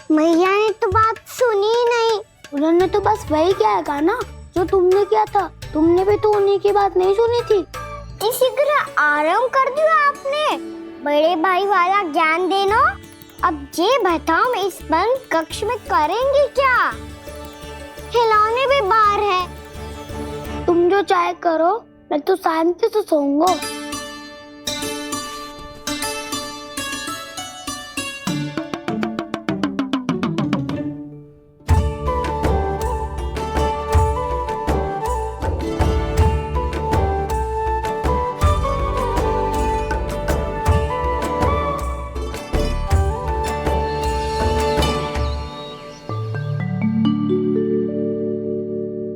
मैया ने तो बात सुनी ही नहीं। उन्होंने तो बस वही किया ना जो तुमने किया था। तुमने भी तो उन्हीं की बात नहीं सुनी थी। इसी तरह आराम कर दिया आपने। बड़े भाई वाला ज्ञान देना। अब ये बताओ इस बंद कक्ष में करेंगे क्या? खिलौने भी बाहर है। तुम जो चाहे करो, मैं तो शांति से सोऊंगा।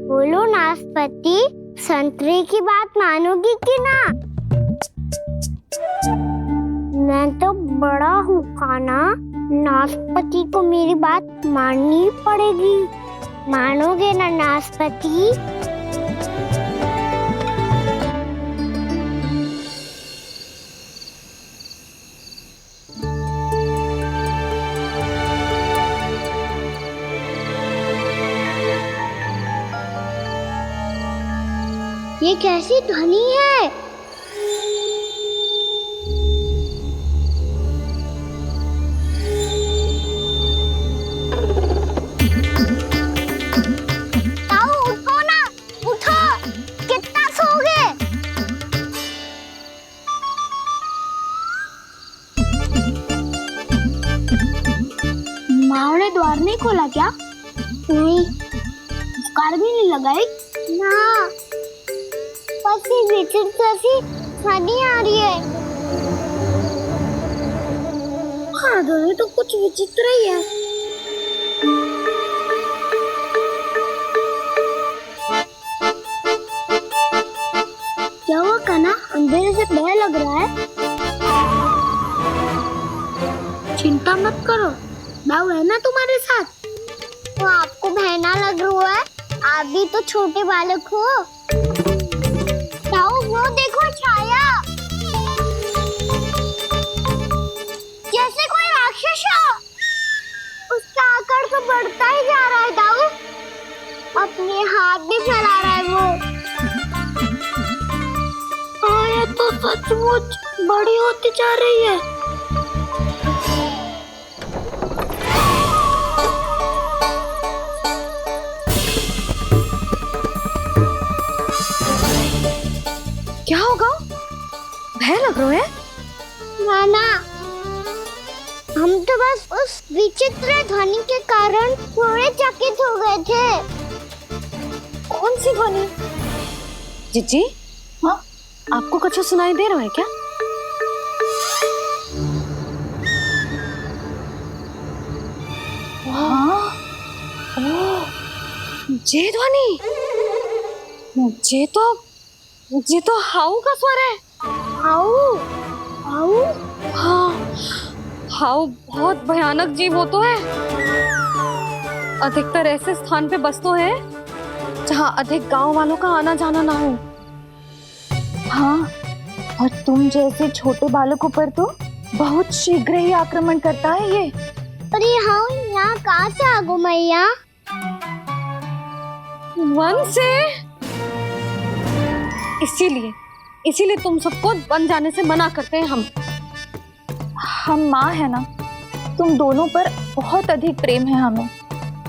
बोलो नाशपाती, संतरे की बात मानोगी कि ना? मैं तो बड़ा हूँ काना, नाशपाती को मेरी बात माननी पड़ेगी। मानोगे ना नाशपाती? ये कैसी ध्वनि है? ताऊ उठो ना, उठो। कितना सोओगे? माँ ने द्वार नहीं खोला क्या? नहीं। कार भी नहीं लगाई? ना, बस ये विचित्र सी ध्वनि आ रही है। हाँ, ध्वनि तो कुछ विचित्र ही है। क्या हुआ कान्हा? अंधेरे से डर लग रहा है। चिंता मत करो, दाऊ है ना तुम्हारे साथ। तो आपको बहना लग रहा है? आप भी तो छोटे बालक हो। ताऊ वो देखो छाया, जैसे कोई राक्षस हो। उसका आकार तो बढ़ता ही जा रहा है ताऊ। अपने हाथ भी फैला रहा है वो। हाँ, ये तो सचमुच बड़ी होती जा रही है। क्या होगा? भय लग रहा है? नाना, हम तो बस उस विचित्र ध्वनि के कारण थोड़े चकित हो गए थे। कौन सी ध्वनि? जीजी, हाँ, आपको कुछ सुनाई दे रहा है क्या? हाँ, ओह, ये ध्वनि, ये तो हाउ का स्वर है। How, how? हाँ, हाउ बहुत भयानक जीव हो तो है। अधिकतर ऐसे स्थान पे बसते हैं जहाँ अधिक गांव वालों का आना जाना ना हो। हाँ, और तुम जैसे छोटे बालकों पर तो बहुत शीघ्र ही आक्रमण करता है ये। पर ये हाउ यहाँ कहाँ से आ गो मैया? वन से। इसीलिए तुम सबको वन जाने से मना करते हैं हम माँ है ना, तुम दोनों पर बहुत अधिक प्रेम है हमें।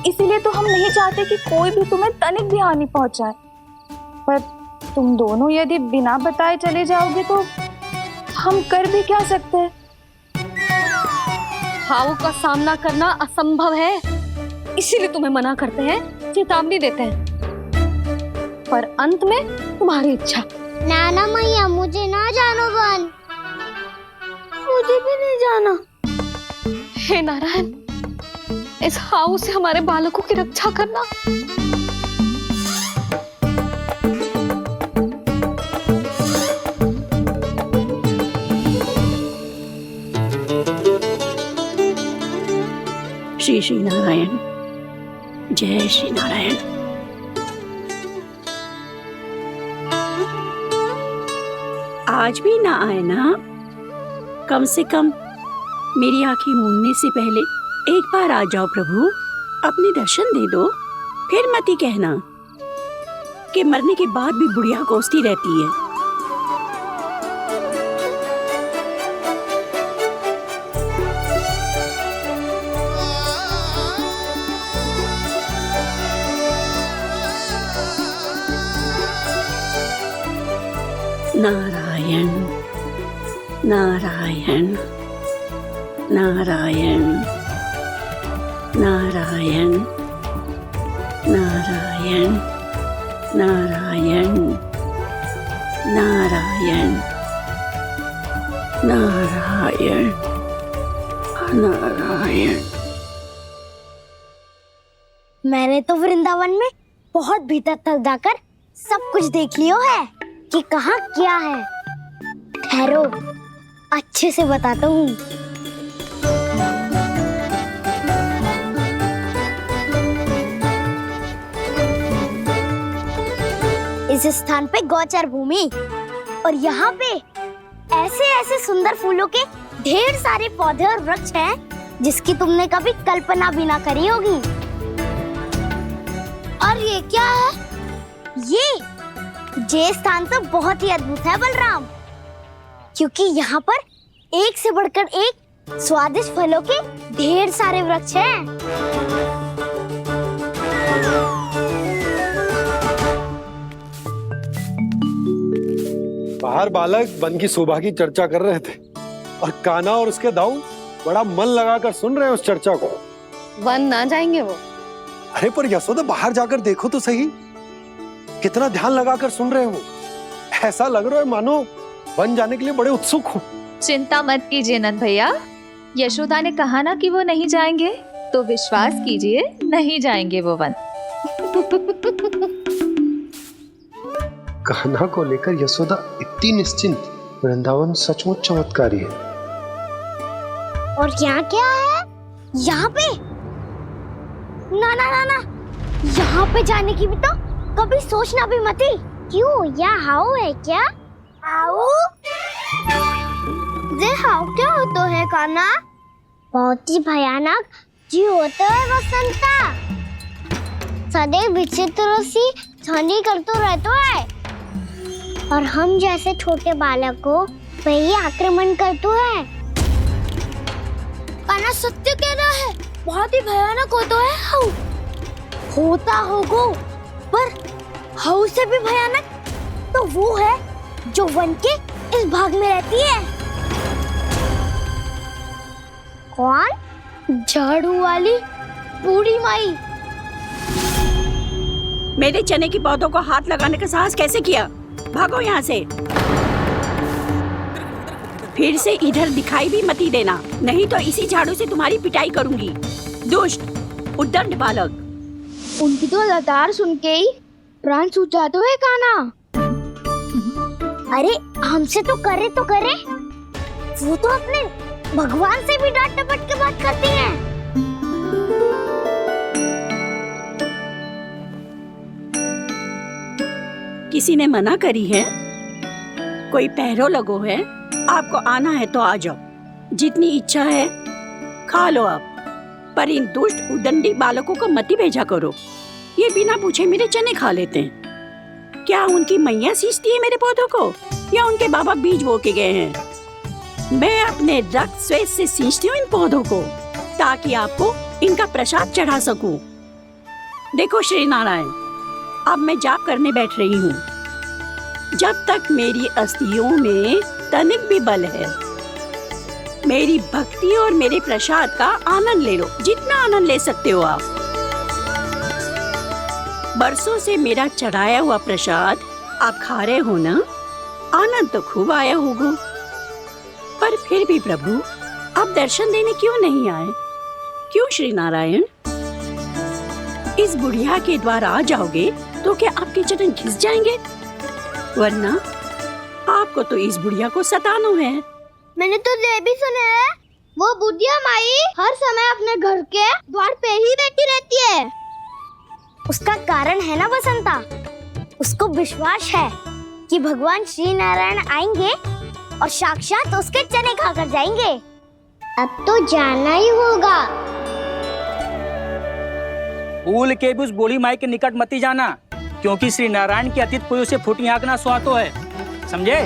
इसीलिए तो हम नहीं चाहते कि कोई भी तुम्हें तनिक भी हानि पहुंचाए। पर तुम दोनों यदि बिना बताए चले जाओगे तो हम कर भी क्या सकते हैं? हाउ का सामना करना असंभव है, इसीलिए तुम्हें मना करते हैं, चेतावनी देते हैं। पर अंत में तुम्हारी इच्छा। नाना मैया, मुझे ना जानो वन। मुझे भी नहीं जाना। हे नारायण, इस हाउ से हमारे बालकों की रक्षा करना। श्री श्री नारायण, जय श्री नारायण। आज भी ना आए ना? कम से कम मेरी आंखें मूंदने से पहले एक बार आ जाओ प्रभु, अपने दर्शन दे दो, फिर मत ही कहना कि मरने के बाद भी बुढ़िया कोसती रहती है। नारायण नारायण नारायण नारायण नारायण नारायण नारायण नारायण नारायण। मैंने तो वृंदावन में बहुत भीतर तक जाकर सब कुछ देख लियो है कि कहाँ क्या है। ठहरो, अच्छे से बताता हूँ। इस स्थान पे गौचर भूमि और यहाँ पे ऐसे ऐसे सुंदर फूलों के ढेर सारे पौधे और वृक्ष हैं जिसकी तुमने कभी कल्पना भी ना करी होगी। और ये क्या है? ये स्थान तो बहुत ही अद्भुत है बलराम, क्योंकि यहाँ पर एक से बढ़कर एक स्वादिष्ट फलों के ढेर सारे वृक्ष हैं। बाहर बालक वन की शोभा की चर्चा कर रहे थे और कान्हा और उसके दाऊ बड़ा मन लगाकर सुन रहे हैं उस चर्चा को। वन ना जाएंगे वो? अरे पर यशोदा, बाहर जाकर देखो तो सही, कितना ध्यान लगाकर सुन रहे हो। ऐसा लग रहा है मानो वन जाने के लिए बड़े उत्सुक हो। चिंता मत कीजिए नंद भैया, यशोदा ने कहा ना कि वो नहीं जाएंगे, तो विश्वास कीजिए नहीं जाएंगे वो वन। कान्हा को लेकर यशोदा इतनी निश्चिंत, वृंदावन सचमुच चमत्कारी है। और यहाँ क्या है? यहाँ पे ना ना ना ना, यहाँ पे जाने की भी तो कभी सोचना भी मत ही। क्यों, यह हाउ है क्या? हाउ? ये हाउ क्या होता है कान्हा? बहुत ही भयानक जी होता है वसंता। सदैव विचित्र सी ध्वनि करते रहता है और हम जैसे छोटे बालक को वही आक्रमण करते हैं। कान्हा सत्य कह रहा है, बहुत ही भयानक होता है हाउ। होता होगा, पर हाउ से भी भयानक तो वो है जो वन के इस भाग में रहती है। कौन? झाड़ू वाली बूढ़ी माई। मेरे चने की पौधों को हाथ लगाने का साहस कैसे किया? भागो यहाँ से। फिर से इधर दिखाई भी मत देना, नहीं तो इसी झाड़ू से तुम्हारी पिटाई करूंगी। दुष्ट उद्दंड बालक। उनकी तो लतार सुन के ही प्राण छूट जाते हैं कान्हा। अरे हमसे तो करे, वो तो अपने भगवान से भी डांट डपट के बात करती हैं। किसी ने मना करी है? कोई पहरो लगो है? आपको आना है तो आ जाओ, जितनी इच्छा है खा लो आप, पर इन दुष्ट उदंडी बालकों को मत ही भेजा करो। ये बिना पूछे मेरे चने खा लेते हैं। क्या उनकी मैया सींचती है मेरे पौधों को, या उनके बाबा बीज बो के गए हैं? मैं अपने रक्त स्वेद से सींचती हूँ इन पौधों को, ताकि आपको इनका प्रसाद चढ़ा सकूं। देखो श्री नारायण, अब मैं जाप करने बैठ रही हूँ। जब तक मेरी अस्थियों में तनिक भी बल है, मेरी भक्ति और मेरे प्रसाद का आनंद ले लो, जितना आनंद ले सकते हो आप। बरसों से मेरा चढ़ाया हुआ प्रसाद आप खा रहे हो ना, आनंद तो खूब आया होगा। पर फिर भी प्रभु, आप दर्शन देने क्यों नहीं आए? क्यों श्री नारायण? इस बुढ़िया के द्वार आ जाओगे तो क्या आपके चरण घिस जाएंगे? वरना आपको तो इस बुढ़िया को सताना है। मैंने तो ये भी सुना है, वो बुढ़िया माई हर समय अपने घर के द्वार पे ही बैठी रहती है। उसका कारण है ना बसंता, उसको विश्वास है कि भगवान श्री नारायण आएंगे और साक्षात उसके चने खाकर जाएंगे। अब तो जाना ही होगा। भूल के भी उस बूढ़ी माई के निकट मती जाना, क्योंकि श्री नारायण की अतीत पुरुष से फूटी आंख ना सुहातो है, समझे?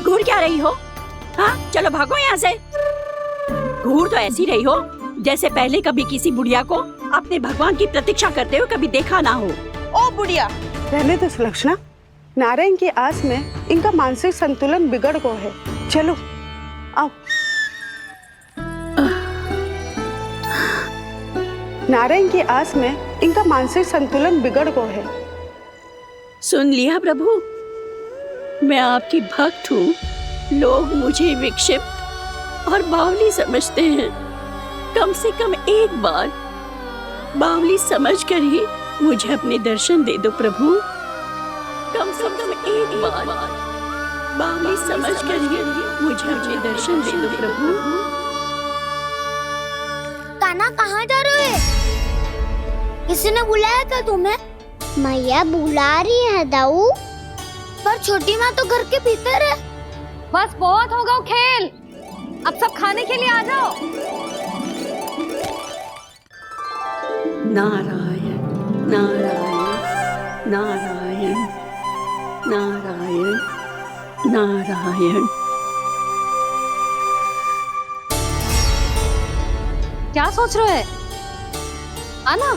घूर क्या रही हो? हाँ, चलो भागो यहाँ से। घूर तो ऐसी रही हो जैसे पहले कभी किसी बुढ़िया को अपने भगवान की प्रतीक्षा करते हुए कभी देखा ना हो। ओ बुढ़िया, रहने दो सुलक्षणा। नारायण की आस में इनका मानसिक संतुलन बिगड़ गया है। चलो आओ। नारायण की आस में इनका मानसिक संतुलन बिगड़ गया है। सुन लिया प्रभु, मैं आपकी भक्त हूँ। लोग मुझे विक्षिप्त और बावली समझते हैं। कम से कम एक बार बावली समझकर ही मुझे अपने दर्शन दे दो प्रभु। कम से कम एक बार बावली समझकर ही मुझे अपने दर्शन दे दो प्रभु। कान्हा कहाँ जा रहे हो? किसी ने बुलाया था तुम्हें? मैया बुला रही है दाऊ, पर छोटी माँ तो घर के भीतर है। बस बहुत हो गया खेल, अब सब खाने के लिए आ जाओ। नारायण नारायण नारायण नारायण नारायण। क्या सोच रहे हैं? आना।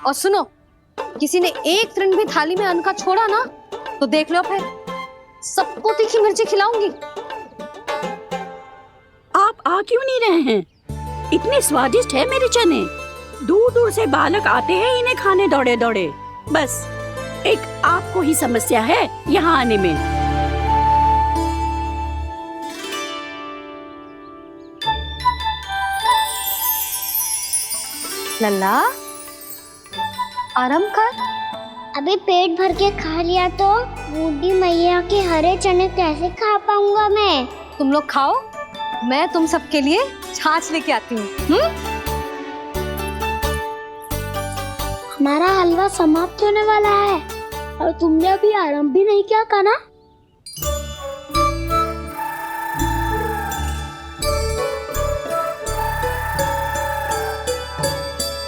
और सुनो, किसी ने एक तृण भी थाली में अन्न का छोड़ा ना तो देख लो, फिर सबको तीखी मिर्ची खिलाऊंगी। आप आ क्यों नहीं रहे हैं? इतने स्वादिष्ट है मेरे चने। दूर दूर से बालक आते हैं इन्हें खाने दौड़े दौड़े। बस एक आपको ही समस्या है यहाँ आने में। लल्ला, आराम कर। अभी पेट भर के खा लिया तो बूढ़ी मैया के हरे चने कैसे खा पाऊंगा मैं? तुम लोग खाओ, मैं तुम सबके लिए छाछ लेके आती हूँ। हमारा हलवा समाप्त होने वाला है और तुमने अभी आराम भी नहीं किया कान्हा।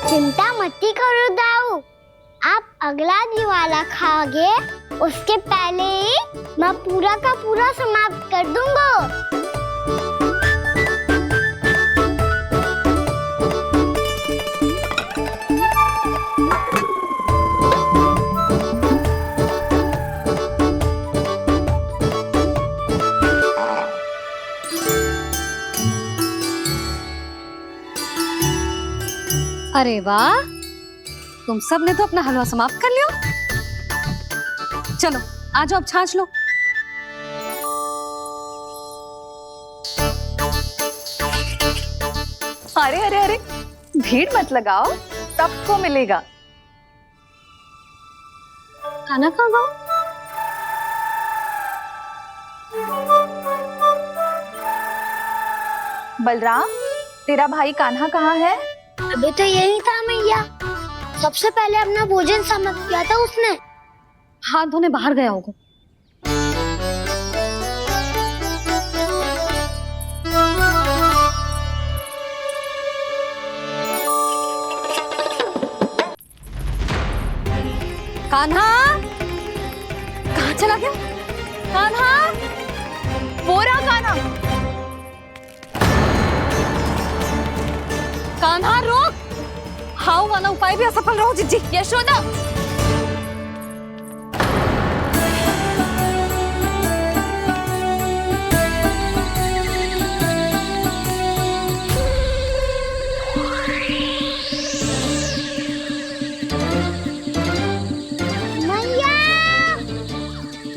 चिंता मत करो दाऊ, आप अगला दिवाला खाओगे उसके पहले ही मैं पूरा का पूरा समाप्त कर दूंगा। अरे वाह, तुम सब ने तो अपना हलवा समाप्त कर लिया। चलो आ जाओ, अब छाछ लो। अरे अरे अरे, भीड़ मत लगाओ, सबको मिलेगा। खाना कहाँ गया? बलराम, तेरा भाई कान्हा कहाँ है? अभी तो यही था मैया, सबसे पहले अपना भोजन समाप्त किया था उसने। हाथ धोने बाहर गया होगा। कान्हा कहाँ चला गया? कान्हा, वो रहा कान्हा। कान्हा रोक, हाउ वाला उपाय भी असफल रहो जिज्जी। यशोदा,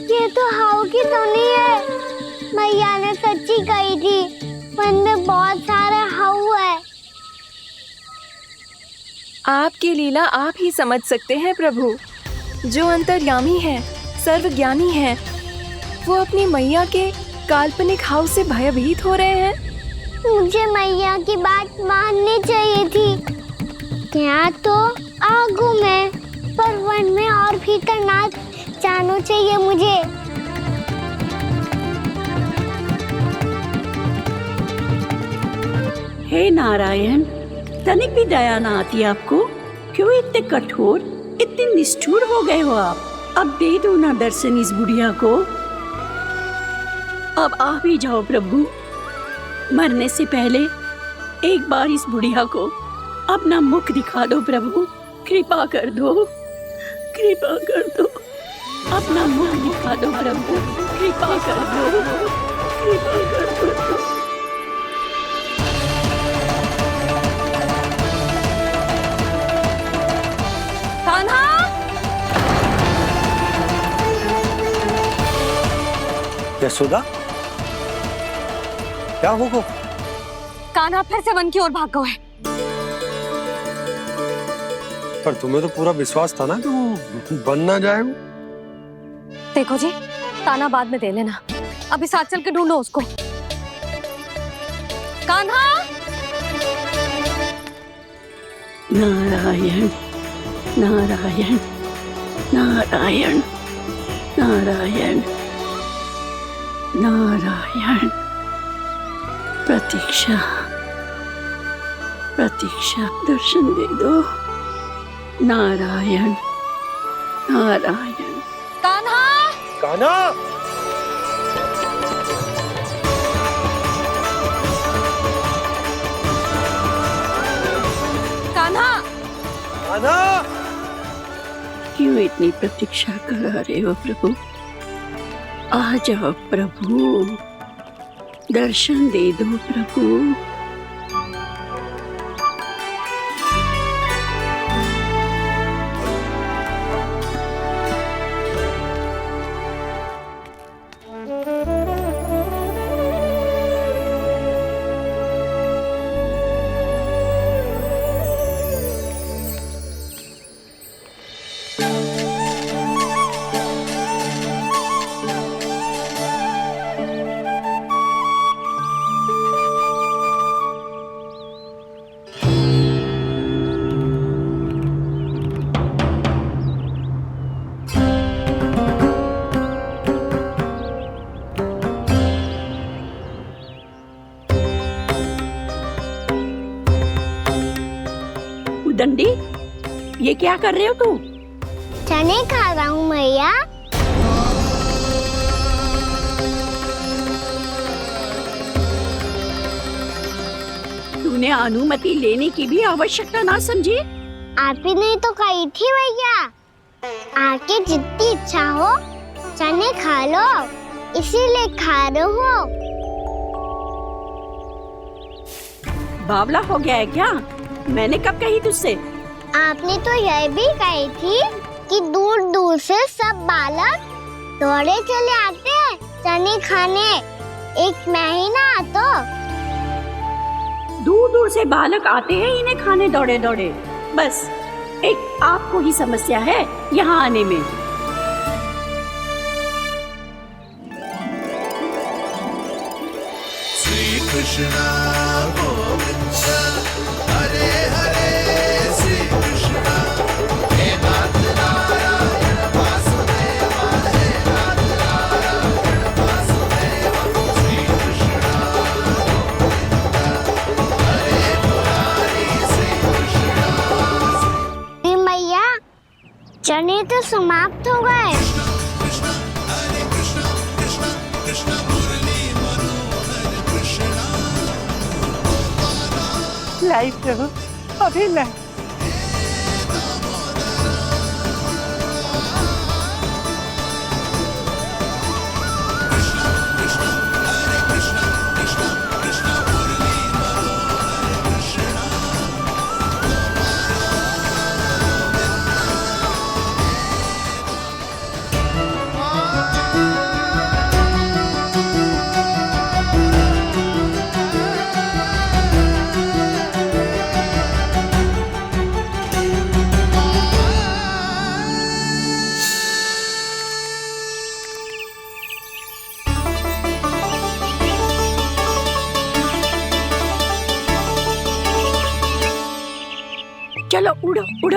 ये तो हाउ की तो नहीं है। मैया ने सच्ची कही थी, वन में बहुत सारे हाउ है। आपकी लीला आप ही समझ सकते हैं प्रभु। जो अंतर्यामी है, सर्वज्ञानी है, वो अपनी मैया के काल्पनिक हाव से भयभीत हो रहे हैं। मुझे मैया की बात माननी चाहिए थी। यहाँ तो आगू में, पर वन में और ही करना जानो चाहिए मुझे। हे नारायण, तनिक भी दया ना आती आपको? क्यों इतने कठोर, इतने निष्ठुर हो गए हो आप? अब दे दो ना दर्शन इस बुढ़िया को। अब आ भी जाओ प्रभु। मरने से पहले एक बार इस बुढ़िया को अपना मुख दिखा दो प्रभु। कृपा कर दो, कृपा कर दो। अपना मुख दिखा दो प्रभु। कृपा कर दो, कृपा कर दो। कान्हा! यशोदा, क्या होगा? कान्हा फिर से वन की ओर भाग गया है। पर तुम्हें तो पूरा विश्वास था ना कि वो बन ना जाए। देखो जी, ताना बाद में दे लेना, अभी साथ चल के ढूंढो उसको। कान्हा! नारायण नारायण नारायण नारायण नारायण। प्रतीक्षा प्रतीक्षा, दर्शन दे दो। नारायण नारायण। कान्हा! कान्हा! कान्हा! कान्हा! क्यों इतनी प्रतीक्षा करा रहे हो प्रभु? आ जाओ प्रभु, दर्शन दे दो प्रभु। दंडी, ये क्या कर रहे हो तू? चने खा रहा हूँ मैया। तूने अनुमति लेने की भी आवश्यकता ना समझी? आप ही ने तो कही थी भैया, आके जितनी इच्छा हो चने खा लो, इसीलिए खा रहे हो। बावला हो गया है क्या? मैंने कब कही तुझसे? आपने तो यह भी कही थी कि दूर दूर से सब बालक दौड़े चले आते हैं चने खाने, एक महीना तो दूर दूर से बालक आते हैं इन्हें खाने दौड़े दौड़े। बस एक आपको ही समस्या है यहाँ आने में। श्री कृष्णा गोविंद हरे हरे, श्री कृष्णा हे नाथ नारायण वासुदेव, हे नाथ नारायण वासुदेव, श्री कृष्णा गोविंद हरे मुरारी, श्री कृष्णा। मैया चने तो समाप्त हो गए। हरे कृष्णा कृष्णा कृष्णा मुरली मनोहर कृष्णा। लाई प्रभु, अभी लाई।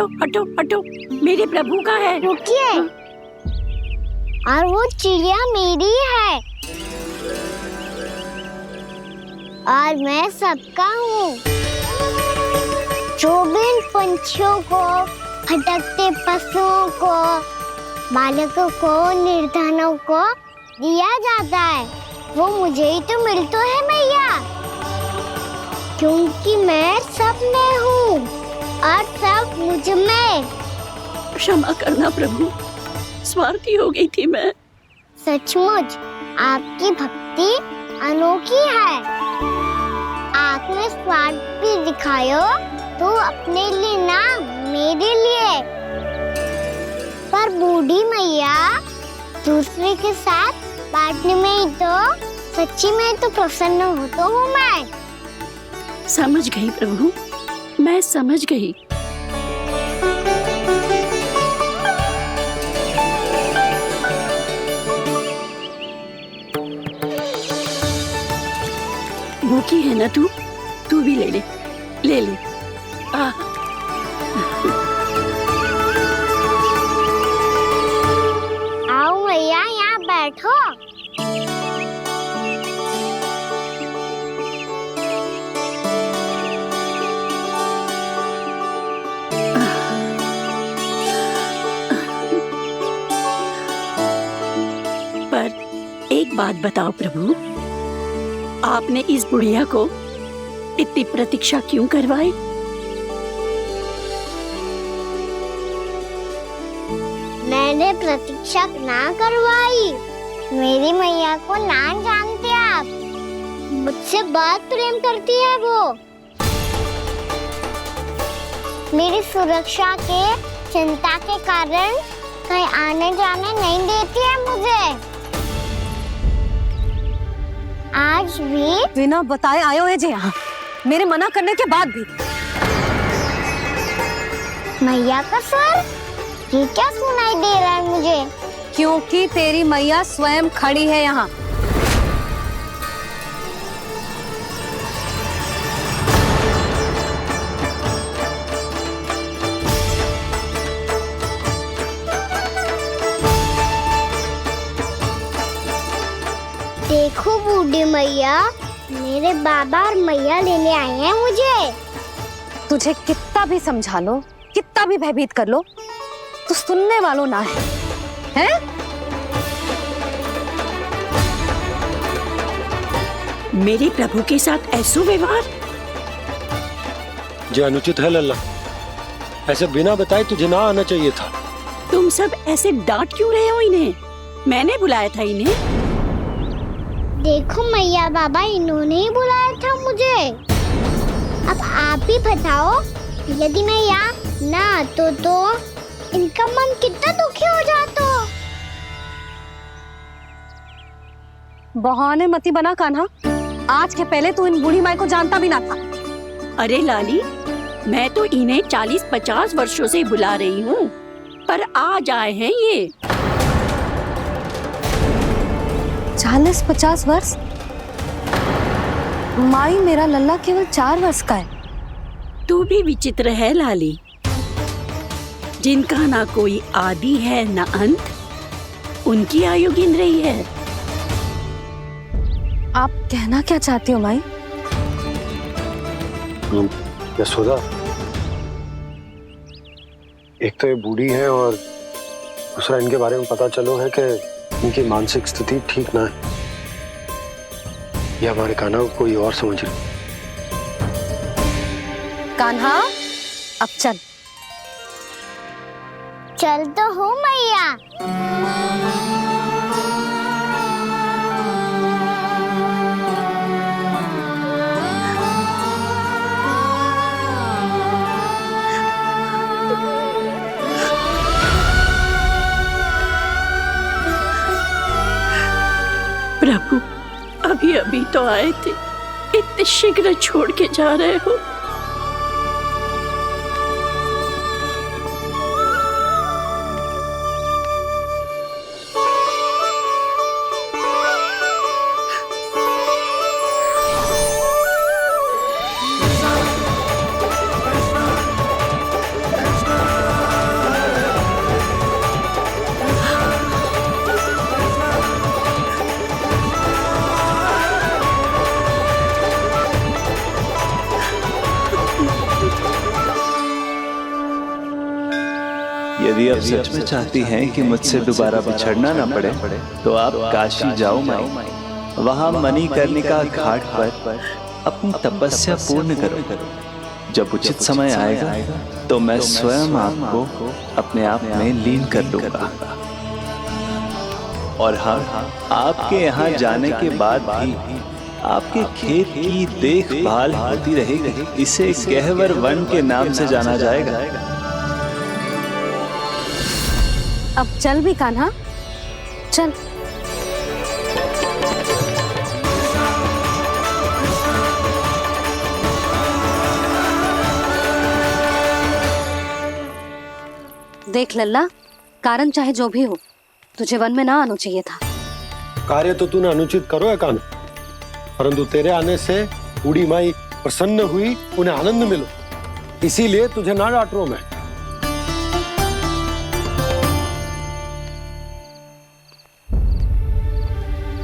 हटो हटो हटो, मेरे प्रभु का है। रुकिए, और वो चिड़िया मेरी है और मैं सबका हूँ। जो भी इन पंछियों को, भटकते पशुओं को, बालकों को, निर्धनों को दिया जाता है, वो मुझे ही तो मिलता है मैया, क्योंकि मैं सब में हूँ और सब मुझ में। क्षमा करना प्रभु, स्वार्थी हो गई थी मैं। सचमुच आपकी भक्ति अनोखी है। आपने स्वार्थ भी दिखायो तो अपने लिए ना, मेरे लिए। पर बूढ़ी मैया दूसरे के साथ बांटने में ही तो सच्ची में तो प्रसन्न होता हूँ मैं। समझ गई प्रभु, मैं समझ गई। भूखी है ना तू? तू भी ले ले, ले ले। आओ मैया, यहाँ बैठो। पर एक बात बताओ प्रभु, आपने इस बुढ़िया को इतनी प्रतीक्षा क्यों करवाई? मैंने प्रतीक्षा ना करवाई। मेरी मैया को ना जानते आप, मुझसे बहुत प्रेम करती है वो। मेरी सुरक्षा के चिंता के कारण कहीं आने जाने नहीं देती है मुझे। आज भी बिना बताए आयो है जी यहाँ, मेरे मना करने के बाद भी। मैया का स्वर, ये क्या सुनाई दे रहा है मुझे? क्योंकि तेरी मैया स्वयं खड़ी है यहाँ। देखो बूढ़ी मैया, मेरे बाबा और मैया लेने आए हैं मुझे। तुझे कितना भी समझा लो, कितना भी भयभीत कर लो, तो सुनने वालों ना है, हैं? मेरे प्रभु के साथ ऐसा व्यवहार जो अनुचित है लल्ला। ऐसे बिना बताए तुझे ना आना चाहिए था। तुम सब ऐसे डांट क्यों रहे हो इन्हें? मैंने बुलाया था इन्हें। देखो मैया बाबा, इन्होंने ही बुलाया था मुझे। अब आप ही बताओ, यदि मैं यहाँ ना आतो तो इनका मन कितना दुखी हो जाता। बहाने मती बना कान्हा, आज के पहले तू इन बूढ़ी माई को जानता भी ना था। अरे लाली, मैं तो इन्हें 40-50 वर्षों से बुला रही हूँ, पर आज आए हैं ये। 40-50 वर्ष? माई, मेरा लल्ला केवल 4 वर्ष का है। तू भी विचित्र है लाली, जिनका ना कोई आदि है ना अंत, उनकी आयु गिन रही है। आप कहना क्या चाहती हो माई? यशोदा, एक तो ये बूढ़ी है और दूसरा इनके बारे में पता चलो है कि इनकी मानसिक स्थिति ठीक ना है। ये हमारे कान्हा को कोई और समझ रही। कान्हा, अब चल। चल तो हो मैया। प्रभु, अभी अभी तो आए थे, इतने शीघ्र छोड़ के जा रहे हो। कृष्णा यदि आप सच में चाहती हैं कि मुझसे दोबारा बिछड़ना न पड़े तो आप काशी जाओ माई। वहाँ मणिकर्णिका घाट पर अपनी तपस्या पूर्ण करो। जब उचित समय आएगा तो मैं स्वयं आपको अपने आप में लीन कर लूंगा। और हाँ, आपके यहाँ जाने के बाद भी आपके खेत की देखभाल होती रहेगी। इसे गहवर वन के नाम से जाना जाएगा। अब चल भी कान्हा, चल। देख लल्ला, कारण चाहे जो भी हो, तुझे वन में ना आना चाहिए था। कार्य तो तूने अनुचित करो है कान्हा, परंतु तेरे आने से बूढ़ी माई प्रसन्न हुई, उन्हें आनंद मिलो, इसीलिए तुझे ना डांट रहा हूं मैं।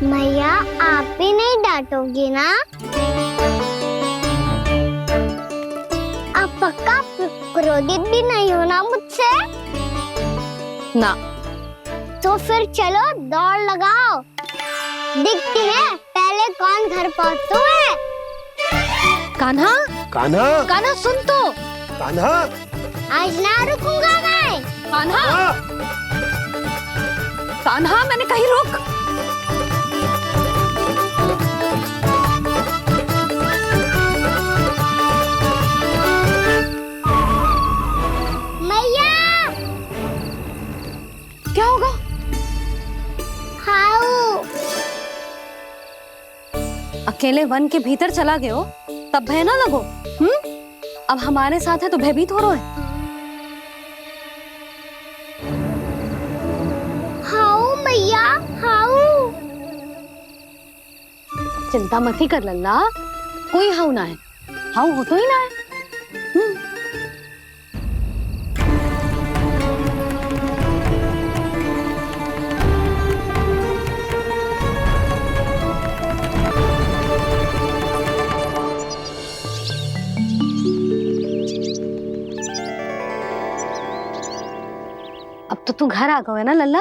मैया, आप भी नहीं डांटोगी ना? आप पक्का क्रोधित भी नहीं हो ना मुझसे? ना। तो फिर चलो दौड़ लगाओ, दिखती है पहले कौन घर पहुंचता है। कान्हा, कान्हा, कान्हा सुन तो। कान्हा, आज ना रुकूंगा मैं। कान्हा, कान्हा, मैंने कहीं रुक। मैया, क्या होगा? हाउ अकेले वन के भीतर चला गए हो तब भय ना लगो। अब हमारे साथ है तो भयभीत हो रहे हैं। हाउ मैया, हाउ। चिंता मत ही कर लल्ला, कोई हाउ ना है। हाउ हो तो ही ना है। अब तो तू घर आ गए ना लल्ला,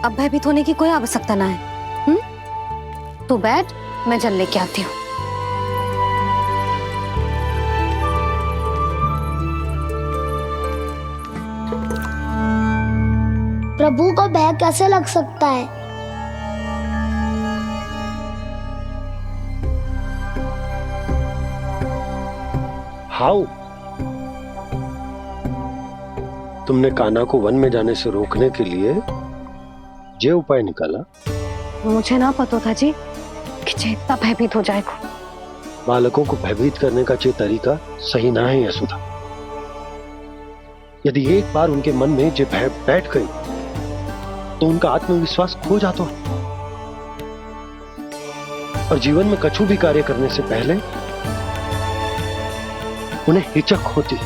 अब भयभीत होने की कोई आवश्यकता ना है। तू बैठ, मैं जल लेके आती हूँ। प्रभु को भय कैसे लग सकता है? हाउ? तुमने कान्हा को वन में जाने से रोकने के लिए ये उपाय निकाला? मुझे ना पता था जी कि जे इतना भयभीत हो जाएगा। बालकों को भयभीत करने का ये तरीका सही ना है यशोदा। यदि एक बार उनके मन में ये भय बैठ गई तो उनका आत्मविश्वास खो जाता है और जीवन में कछु भी कार्य करने से पहले उन्हें हिचक होती।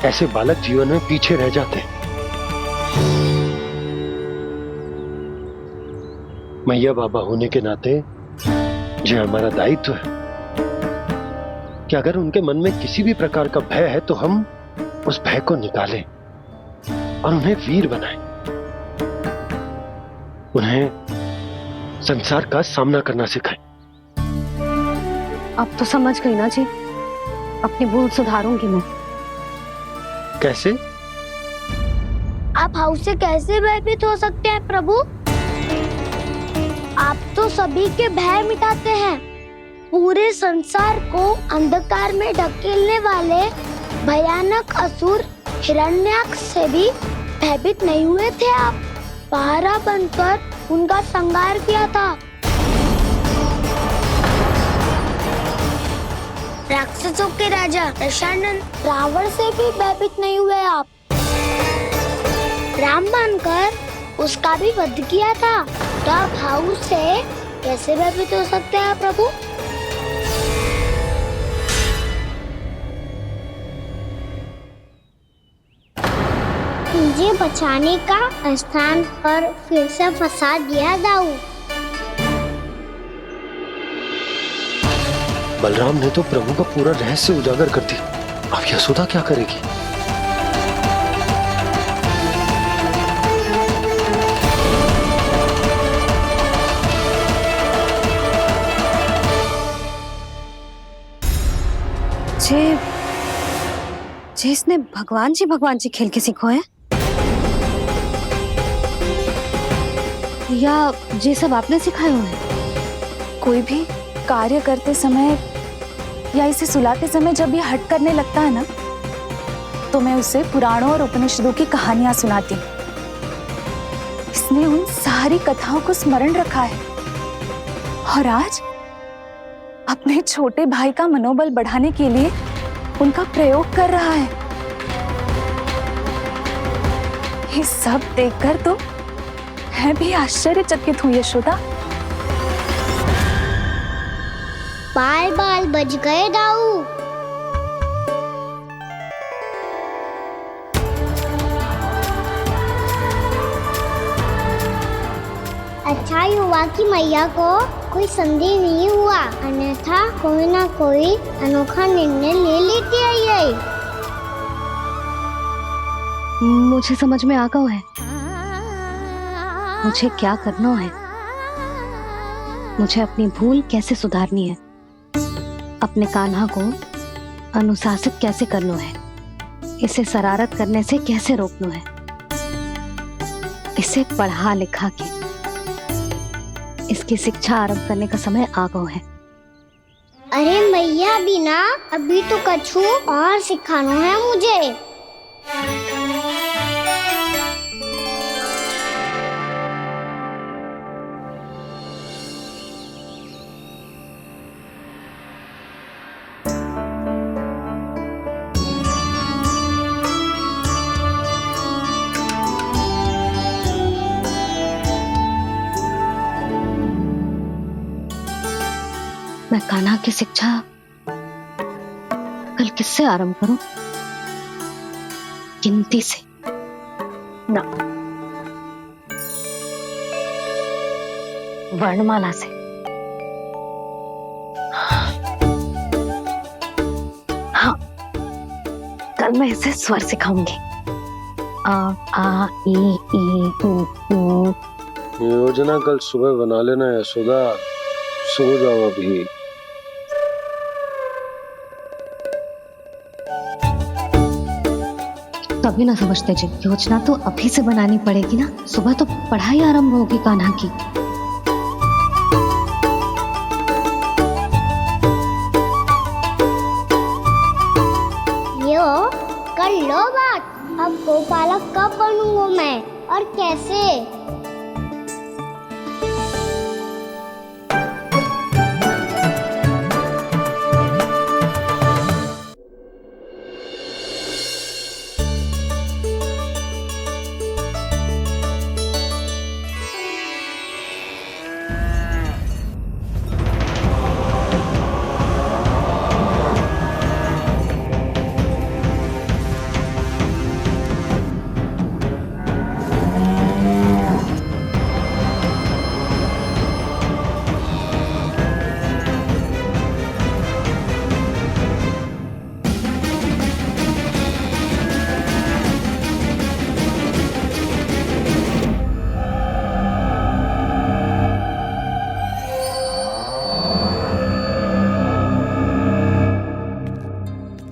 ऐसे बालक जीवन में पीछे रह जाते हैं। मैया बाबा होने के नाते ये हमारा दायित्व है कि अगर उनके मन में किसी भी प्रकार का भय है तो हम उस भय को निकालें और उन्हें वीर बनाएं, उन्हें संसार का सामना करना सिखाएं। अब तो समझ गई ना जी, अपनी भूल सुधारूंगी मैं। कैसे? आप हाउ से कैसे भयभीत हो सकते हैं प्रभु? आप तो सभी के भय मिटाते हैं। पूरे संसार को अंधकार में ढकेलने वाले भयानक असुर हिरण्याक्ष से भी भयभीत नहीं हुए थे आप। पहरा बनकर उनका संहार किया था। राक्षसों के राजा दशानन रावण से भी भयभीत नहीं हुए आप। राम बनकर उसका भी वध किया था। तो आप हाउ से कैसे भयभीत हो सकते हैं प्रभु? मुझे बचाने का स्थान पर फिर से फंसा दिया दाऊ। बलराम ने तो प्रभु का पूरा रहस्य उजागर कर दिया। अब यशोदा क्या करेगी? जे इसने भगवान जी खेल के सीखो है, या जे सब आपने सिखाए हुए हैं? कोई भी कार्य करते समय या इसे सुलाते समय जब ये हट करने लगता है ना, तो मैं उसे पुराणों और उपनिषदों की कहानियां सुनाती हूँ। इसने उन सारी कथाओं को स्मरण रखा है और आज अपने छोटे भाई का मनोबल बढ़ाने के लिए उनका प्रयोग कर रहा है। ये सब देखकर तो मैं भी आश्चर्यचकित हूँ यशोदा। बाल बाल बज गए दाऊ। अच्छा ही हुआ कि मैया को कोई संदेह नहीं हुआ, अन्यथा कोई ना कोई अनोखा निर्णय ले लेती है ये। मुझे समझ में आ गया है मुझे क्या करना है। मुझे अपनी भूल कैसे सुधारनी है, अपने कान्हा को अनुशासित कैसे करना है, इसे शरारत करने से कैसे रोकना है, इसे पढ़ा लिखा के इसकी शिक्षा आरंभ करने का समय आ गया है। अरे मैया बिना अभी तो कछु और सिखाना है मुझे। मैं कान्हा की शिक्षा कल किससे आरंभ करूं? गिनती से ना, वर्णमाला से। हाँ, कल मैं इसे स्वर सिखाऊंगी। आ ई ऊ। योजना कल सुबह बना लेना यशोदा, सो जाओ अभी। तभी ना समझते जी, योजना तो अभी से बनानी पड़ेगी ना। सुबह तो पढ़ाई आरंभ होगी कान्हा की। यो कर लो बात। अब गोपालक कब बनूंगा मैं और कैसे?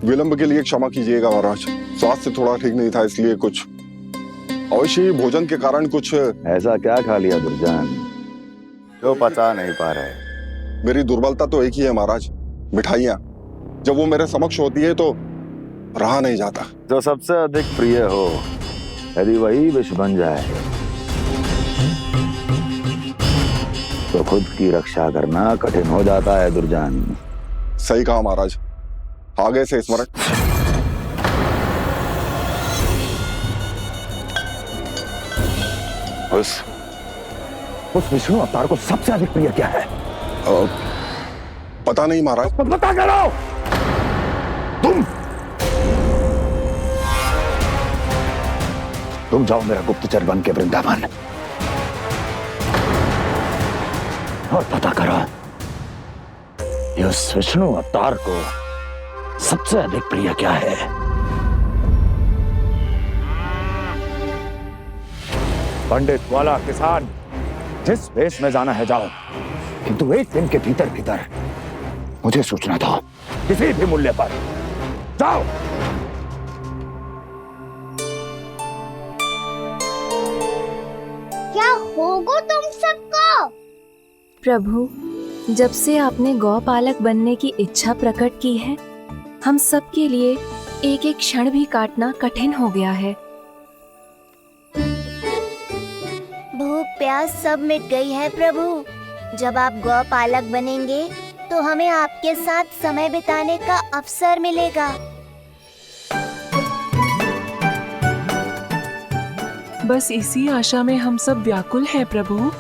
विलंब के लिए क्षमा कीजिएगा महाराज, स्वास्थ्य थोड़ा ठीक नहीं था, इसलिए कुछ अवश्य ही भोजन के कारण कुछ। ऐसा क्या खा लिया दुर्जन जो पचा नहीं पा रहे? मेरी दुर्बलता तो एक ही है महाराज, मिठाइयाँ। जब वो मेरे समक्ष होती है तो रहा नहीं जाता। जो सबसे अधिक प्रिय हो, यदि वही विष बन जाए तो खुद की रक्षा करना कठिन हो जाता है दुर्जन। सही कहा महाराज, आगे से स्मरण। उस विष्णु अवतार को सबसे अधिक प्रिय क्या है? पता नहीं महाराज। तो पता करो। तुम जाओ मेरा गुप्तचर बन के वृंदावन और पता करो इस विष्णु अवतार को सबसे अधिक प्रिय क्या है। पंडित वाला किसान, जिस वेश में जाना है जाओ, किंतु एक दिन के भीतर भीतर मुझे सूचना दो, किसी भी मूल्य पर। जाओ। क्या होगा तुम सबको? प्रभु, जब से आपने गौपालक बनने की इच्छा प्रकट की है, हम सब के लिए एक एक क्षण भी काटना कठिन हो गया है। भूख प्यास सब मिट गई है प्रभु। जब आप गौपालक बनेंगे तो हमें आपके साथ समय बिताने का अवसर मिलेगा। बस इसी आशा में हम सब व्याकुल हैं प्रभु।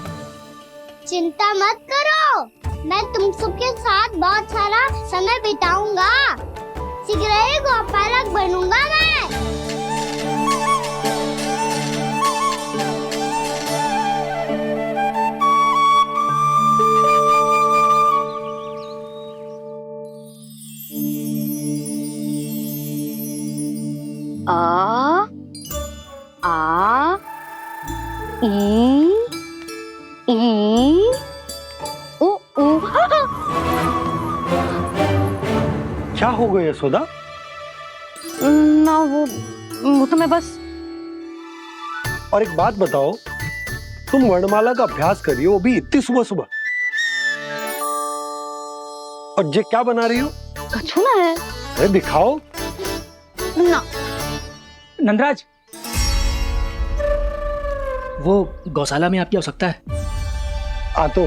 चिंता मत करो, मैं तुम सबके साथ बहुत सारा समय बिताऊंगा। शीघ्र ही गौपालक बनूंगा मैं। आ आ ई ऊ ऊ। क्या हो गया यशोदा? ना वो तो मैं बस। और एक बात बताओ, तुम वर्णमाला का अभ्यास कर रही हो, वो भी इतनी सुबह सुबह, और ये क्या बना रही हो? कछुआ है। अरे दिखाओ ना। नंदराज, वो गौशाला में आपकी आवश्यकता है। आ तो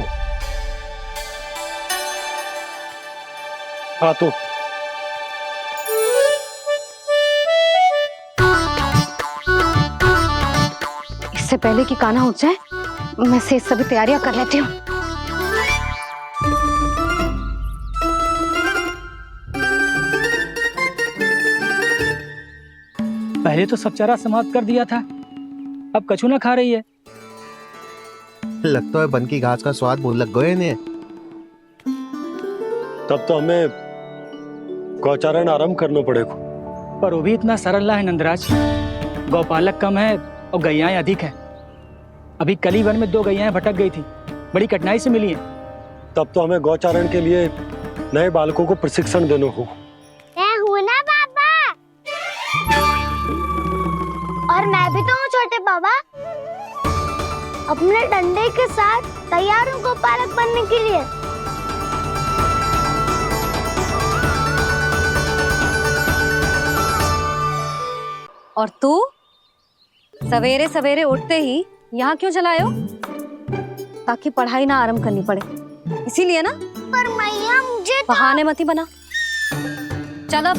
इससे पहले कि कान्हा उठ जाए, मैं से सभी तैयारियां कर लेती हूँ। पहले तो सब चारा समाप्त कर दिया था, अब कछू ना खा रही है। लगता है बन की घास का स्वाद भूल लग गए ने। तब तो हमें गौचारण आरंभ करना पड़ेगा। पर वो भी इतना सरल ना है नंदराज। गौपालक कम है और गैयाएं अधिक है। अभी कली वन में 2 गैयाएं भटक गई थी, बड़ी कठिनाई से मिली हैं। तब तो हमें गौचारण के लिए नए बालकों को प्रशिक्षण देना होगा। मैं हूँ ना बाबा, और मैं भी तो हूँ छोटे बाबा। अपने डंडे के साथ तैयार हूँ गौपालक बनने के लिए। और तू सवेरे सवेरे उठते ही यहाँ क्यों चलाए हो? ताकि पढ़ाई ना आरंभ करनी पड़े, इसीलिए ना? पर मैया मुझे तो... बहाने मत ही बना। चल अब।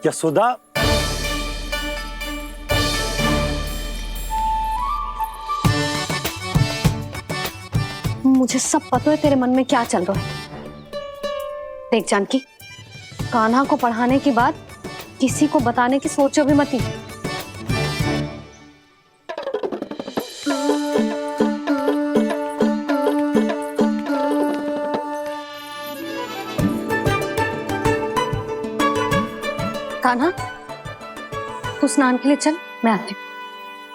यशोदा, मुझे सब पता है तेरे मन में क्या चल रहा है। देख जानकी, कान्हा को पढ़ाने की बात किसी को बताने की सोचो भी मत ही। कान्हा, तू स्नान के लिए चल, मैं आती हूँ।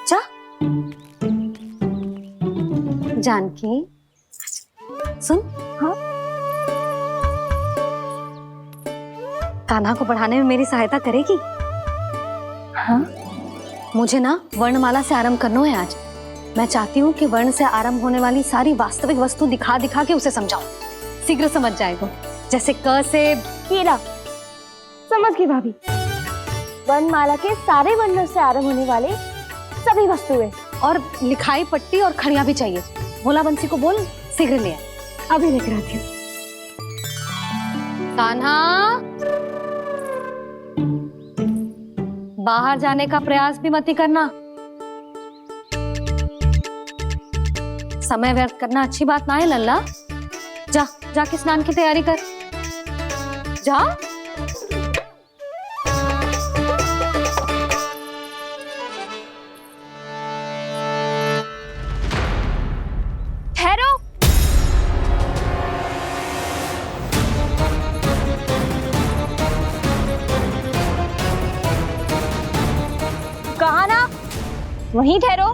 जा। जानकी सुन। हाँ, कान्हा को पढ़ाने में मेरी सहायता करेगी? हाँ, मुझे ना वर्णमाला से आरंभ करना है आज। मैं चाहती हूँ कि वर्ण से आरंभ होने वाली सारी वास्तविक वस्तु दिखा दिखा के उसे समझाऊं। शीघ्र समझ जाएगा। जैसे क से कीड़ा। समझ गई भाभी। वर्णमाला के सारे वर्णों से आरंभ होने वाले सभी वस्तुएं, और लिखाई पट्टी और खड़िया भी चाहिए। भोला बंसी को बोल शीघ्र ले आए। अभी लेकर आती हूँ। कान्हा, बाहर जाने का प्रयास भी मत ही करना। समय व्यर्थ करना अच्छी बात ना है लल्ला। जा, जाके स्नान की तैयारी कर। जा। ठहरो। कहा ना, वहीं ठहरो।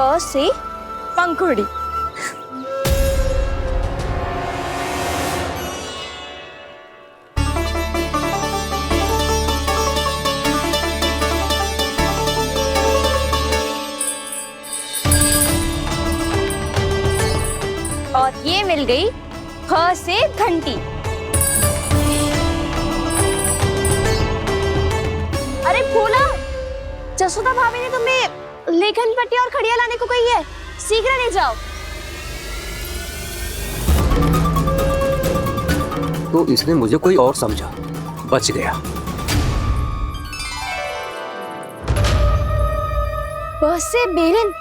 प से पंखुड़ी। और ये मिल गई ख से घंटी। अरे फूला, जसोदा भाभी ने तुम्हें लेखन पट्टी और खड़िया लाने को कही है, शीघ्र ले जाओ। तो इसने मुझे कोई और समझा, बच गया। बस से बेलन।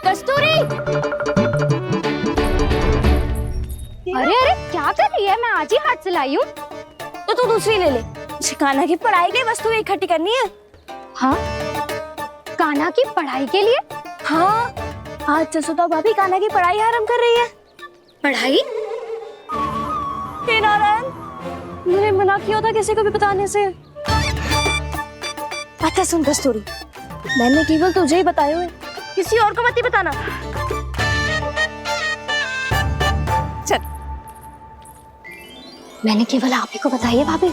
कस्तूरी, अरे अरे क्या कर रही है? मैं आज ही हाथ से लाई हूँ। तो तू दूसरी ले ले। कान्हा की पढ़ाई की वस्तुएं इकट्ठी करनी है। हाँ, कान्हा की पढ़ाई के लिए? हाँ, आज जसोदा भाभी कान्हा की पढ़ाई आरंभ कर रही है। पढ़ाई? हे नारायण, मैंने मना किया था किसी को भी बताने से। अच्छा सुन कस्तूरी, मैंने केवल तुझे ही बताए हुए, किसी और को मत ही बताना। चल, मैंने केवल आप ही को बताई है भाभी,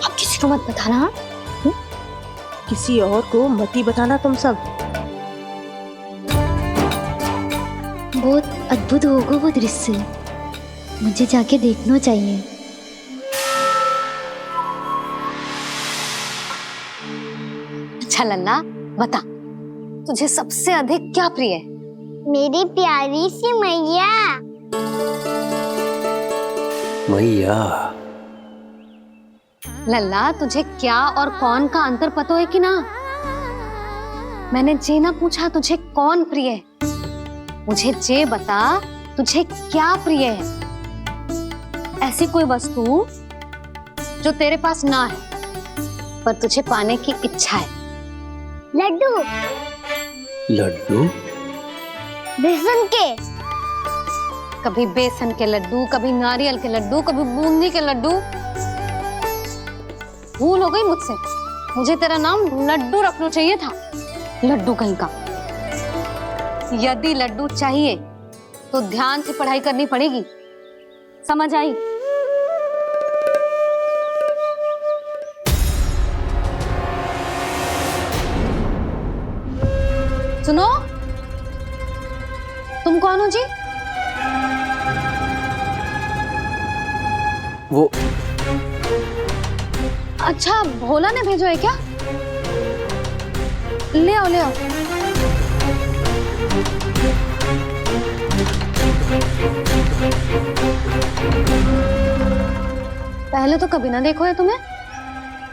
आप किसी को मत बताना। हाँ? किसी और को मत ही बताना तुम सब। बहुत अद्भुत होगा वो दृश्य, मुझे जाके देखना चाहिए। अच्छा लल्ला, बता तुझे सबसे अधिक क्या प्रिय है? मेरी प्यारी सी मैया। मैया। लल्ला, तुझे क्या और कौन का अंतर पता है कि ना? मैंने जे ना पूछा तुझे कौन प्रिय है, मुझे जे बता तुझे क्या प्रिय है। ऐसी कोई वस्तु जो तेरे पास ना है पर तुझे पाने की इच्छा है। लड्डू। लड्डू? बेसन के। कभी बेसन के लड्डू, कभी नारियल के लड्डू, कभी बूंदी के लड्डू। भूल हो गई मुझसे, मुझे तेरा नाम लड्डू रखना चाहिए था। लड्डू कहीं का। यदि लड्डू चाहिए तो ध्यान से पढ़ाई करनी पड़ेगी, समझ आई? सुनो, तुम कौन हो जी? वो अच्छा, भोला ने भेजो है क्या? ले आओ ले आओ। पहले तो कभी ना देखो है तुम्हें।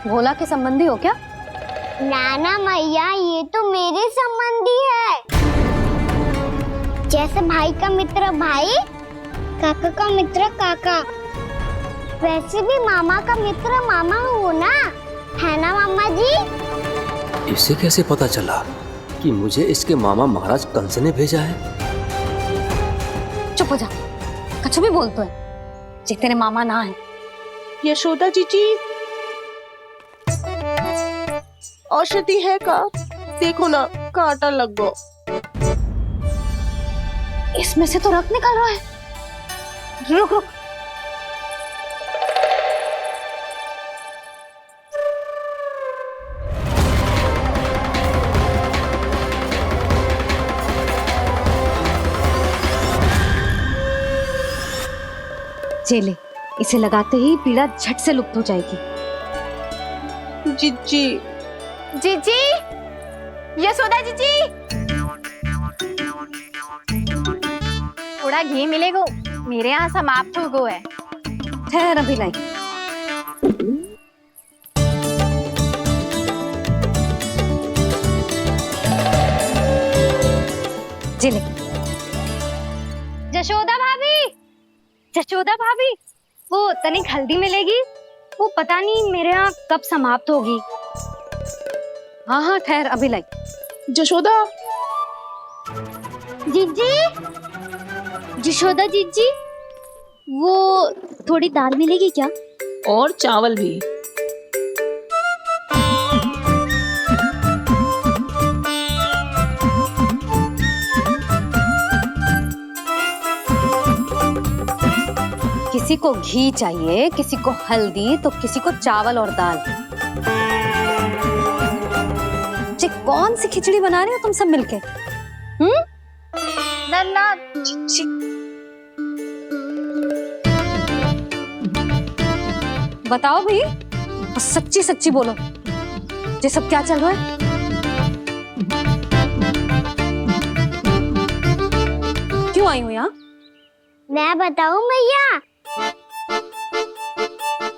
भोला के संबंधी हो क्या? नाना मैया, ये तो मेरे संबंधी है। जैसे भाई का मित्र भाई, काका का मित्र काका, वैसे भी मामा का मित्र मामा हो ना, है ना मामा जी? इसे कैसे पता चला कि मुझे इसके मामा महाराज कंस ने भेजा है? चुप हो जा, कछु भी बोलते है जे तेरे मामा ना है। यशोदा जीजी, औषधि है का? देखो ना, कांटा लग गो। इसमें से तो रक्त निकल रहा है। रुक रुक, चले, इसे लगाते ही पीड़ा झट से लुप्त हो जाएगी। जीजी, जीजी, यशोदा जीजी, थोड़ा घी मिलेगा, मेरे यहाँ समाप्त हो गो है। ठहर अभी लाई। जिले। जशोदा भाभी, जशोदा भाभी, वो तनिक हल्दी मिलेगी? वो पता नहीं मेरे यहाँ कब समाप्त होगी। हाँ हाँ ठहर अभी लाई। जशोदा, जीजी, जशोदा जीजी, वो थोड़ी दाल मिलेगी क्या? और चावल भी। किसी को घी चाहिए, किसी को हल्दी, तो किसी को चावल और दाल। ये कौन सी खिचड़ी बना रहे हो तुम सब मिलके? नन्ना बताओ भाई, सच्ची सच्ची बोलो, ये सब क्या चल रहा है? क्यों आई हो यहाँ? मैं बताऊं भैया,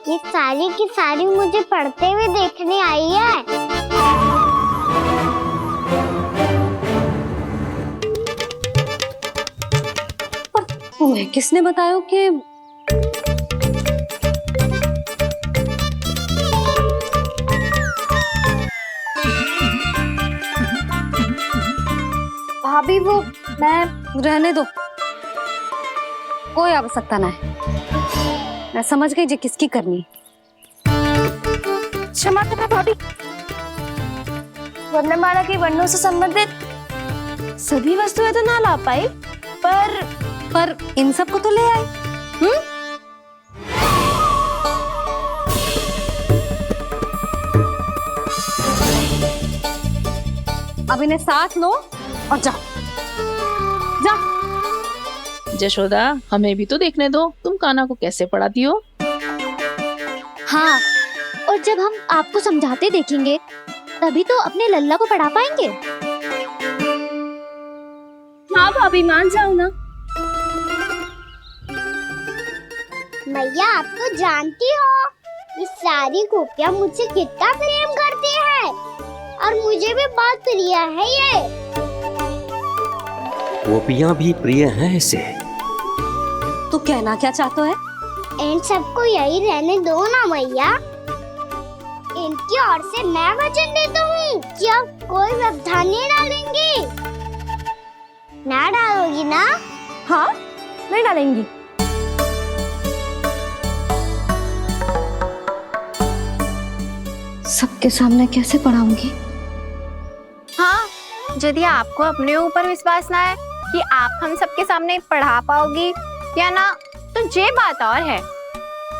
ये सारी की सारी मुझे पढ़ते हुए देखने आई है। पर तुम्हें किसने बताया कि भाभी वो मैं रहने दो, कोई आवश्यकता ना है। मैं समझ गई जी किसकी करनी। क्षमा करना भाभी, वर्णमाला के वर्णों से संबंधित सभी वस्तुएं तो ना ला पाई, पर इन सब को तो ले आई। अब इन्हें साथ लो और जाओ। जशोदा, हमें भी तो देखने दो तुम कान्हा को कैसे पढ़ाती हो। हाँ, और जब हम आपको समझाते देखेंगे तभी तो अपने लल्ला को पढ़ा पाएंगे। हाँ भाभी, मान जाओ ना। मैया, आप तो जानती हो ये सारी गोपियां मुझसे कितना प्रेम करती है, और मुझे भी बहुत प्रिय है ये। गोपियां भी प्रिय हैं इसे। तू कहना क्या चाहता है? इन सबको यही रहने दो ना मैया। इनकी ओर से मैं वचन देता हूँ कि अब कोई व्यवधान नहीं डालेंगी। ना डालोगी ना? हाँ, नहीं डालेंगी। सबके सामने कैसे पढ़ाऊंगी? हाँ, यदि आपको अपने ऊपर विश्वास ना है कि आप हम सबके सामने पढ़ा पाओगी या ना, तो ये बात और है।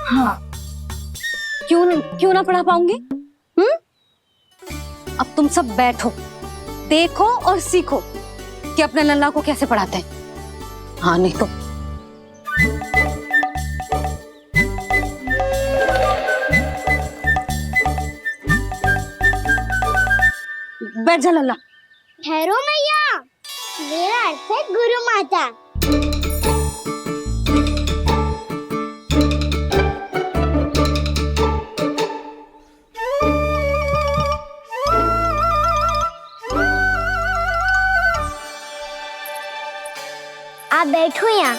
हाँ, क्यों ना पढ़ा पाऊंगी? अब तुम सब बैठो, देखो और सीखो कि अपने लल्ला को कैसे पढ़ाते हैं। हाँ, नहीं तो बैठ जा लल्ला। ठहरो मैया, मेरा अर्थ है गुरु माता। आप बैठो यहाँ।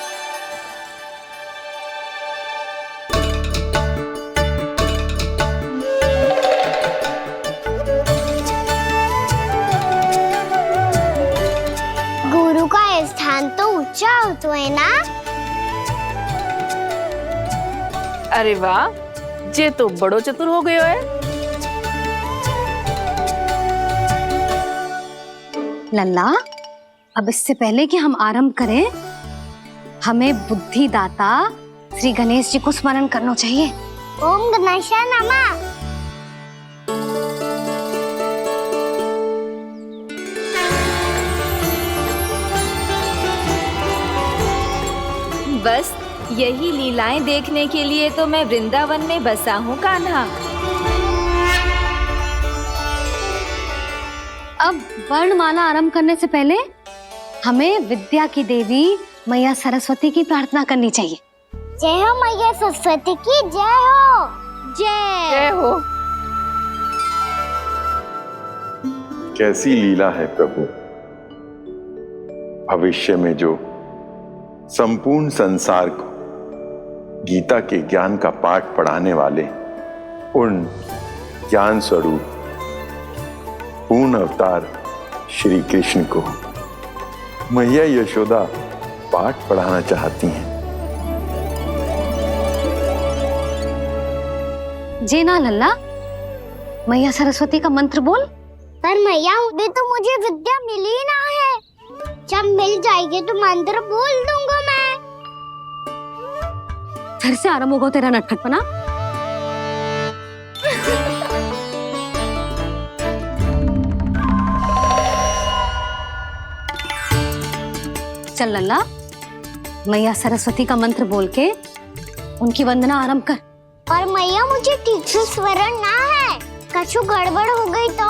गुरु का स्थान तो ऊंचा होता है ना? अरे वाह, जे तो बड़ो चतुर हो गयो है। लल्ला, अब इससे पहले कि हम आरंभ करें, हमें बुद्धिदाता श्री गणेश जी को स्मरण करना चाहिए। ओम गणेशाय नमः। बस यही लीलाएं देखने के लिए तो मैं वृंदावन में बसा हूँ कान्हा। अब वर्णमाला आरंभ करने से पहले हमें विद्या की देवी मैया सरस्वती की प्रार्थना करनी चाहिए। जय हो मैया सरस्वती की, जय हो। जय हो। कैसी लीला है प्रभु। भविष्य में जो संपूर्ण संसार को गीता के ज्ञान का पाठ पढ़ाने वाले उन ज्ञान स्वरूप पूर्ण अवतार श्री कृष्ण को मैया यशोदा पाठ पढ़ाना चाहती हैं। जी ना लल्ला, मैया सरस्वती का मंत्र बोल। पर मैया, अभी तो मुझे विद्या मिली ना है। जब मिल जाएगी तो मंत्र बोल दूंगा मैं। फिर से आरंभ होगा तेरा नटखटपना। चल लल्ला, मैया सरस्वती का मंत्र बोल के उनकी वंदना आरंभ कर। और मैया मुझे ठीक से स्वरण ना है, कछु गड़बड़ हो गई तो?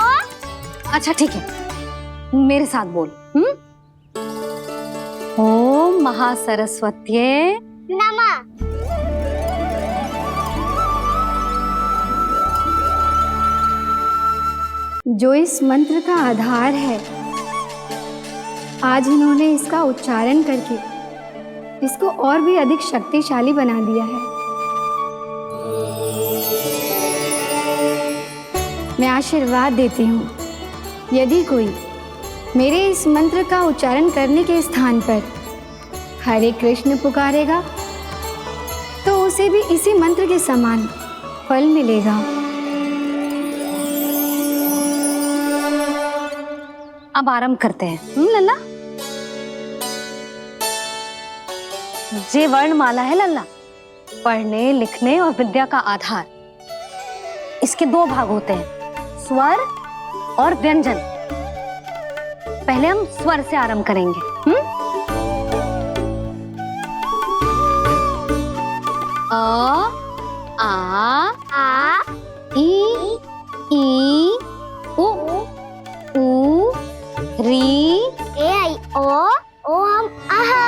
अच्छा ठीक है, मेरे साथ बोल। ओम महासरस्वत्ये नमः। जो इस मंत्र का आधार है, आज इन्होंने इसका उच्चारण करके इसको और भी अधिक शक्तिशाली बना दिया है। मैं आशीर्वाद देती हूँ, यदि कोई मेरे इस मंत्र का उच्चारण करने के स्थान पर हरे कृष्ण पुकारेगा तो उसे भी इसी मंत्र के समान फल मिलेगा। अब आरंभ करते हैं। लल्ला, जे वर्णमाला है लल्ला, पढ़ने लिखने और विद्या का आधार। इसके दो भाग होते हैं, स्वर और व्यंजन। पहले हम स्वर से आरंभ करेंगे। अ, आ, ई, उ, री, ए आई ओ हम आहा।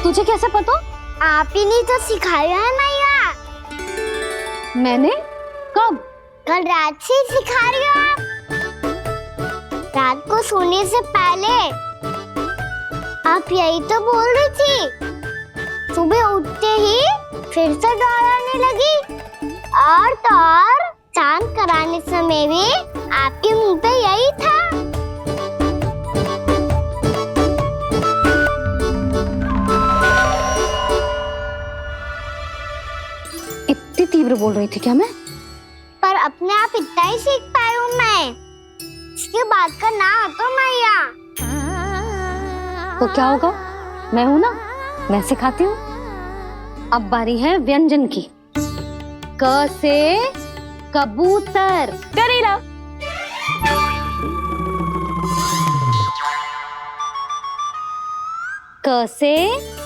तुझे कैसे पता? आप ही ने तो सिखाया है मैया। मैंने? कब? कल रात से सिखा रही हो आप। रात को सोने से पहले आप यही तो बोल रही थी। सुबह उठते ही फिर से दोहराने लगी, और तो और चांद कराने समय भी आपके मुंह पे यही था। इतनी तीव्र बोल रही थी क्या मैं? पर अपने आप इतना ही सीख पाई हूँ मैं। इसके बाद का ना तो मैया। तो क्या होगा? मैं हूं ना, मैं सिखाती हूँ। अब बारी है व्यंजन की। क से कबूतर। करेला। क से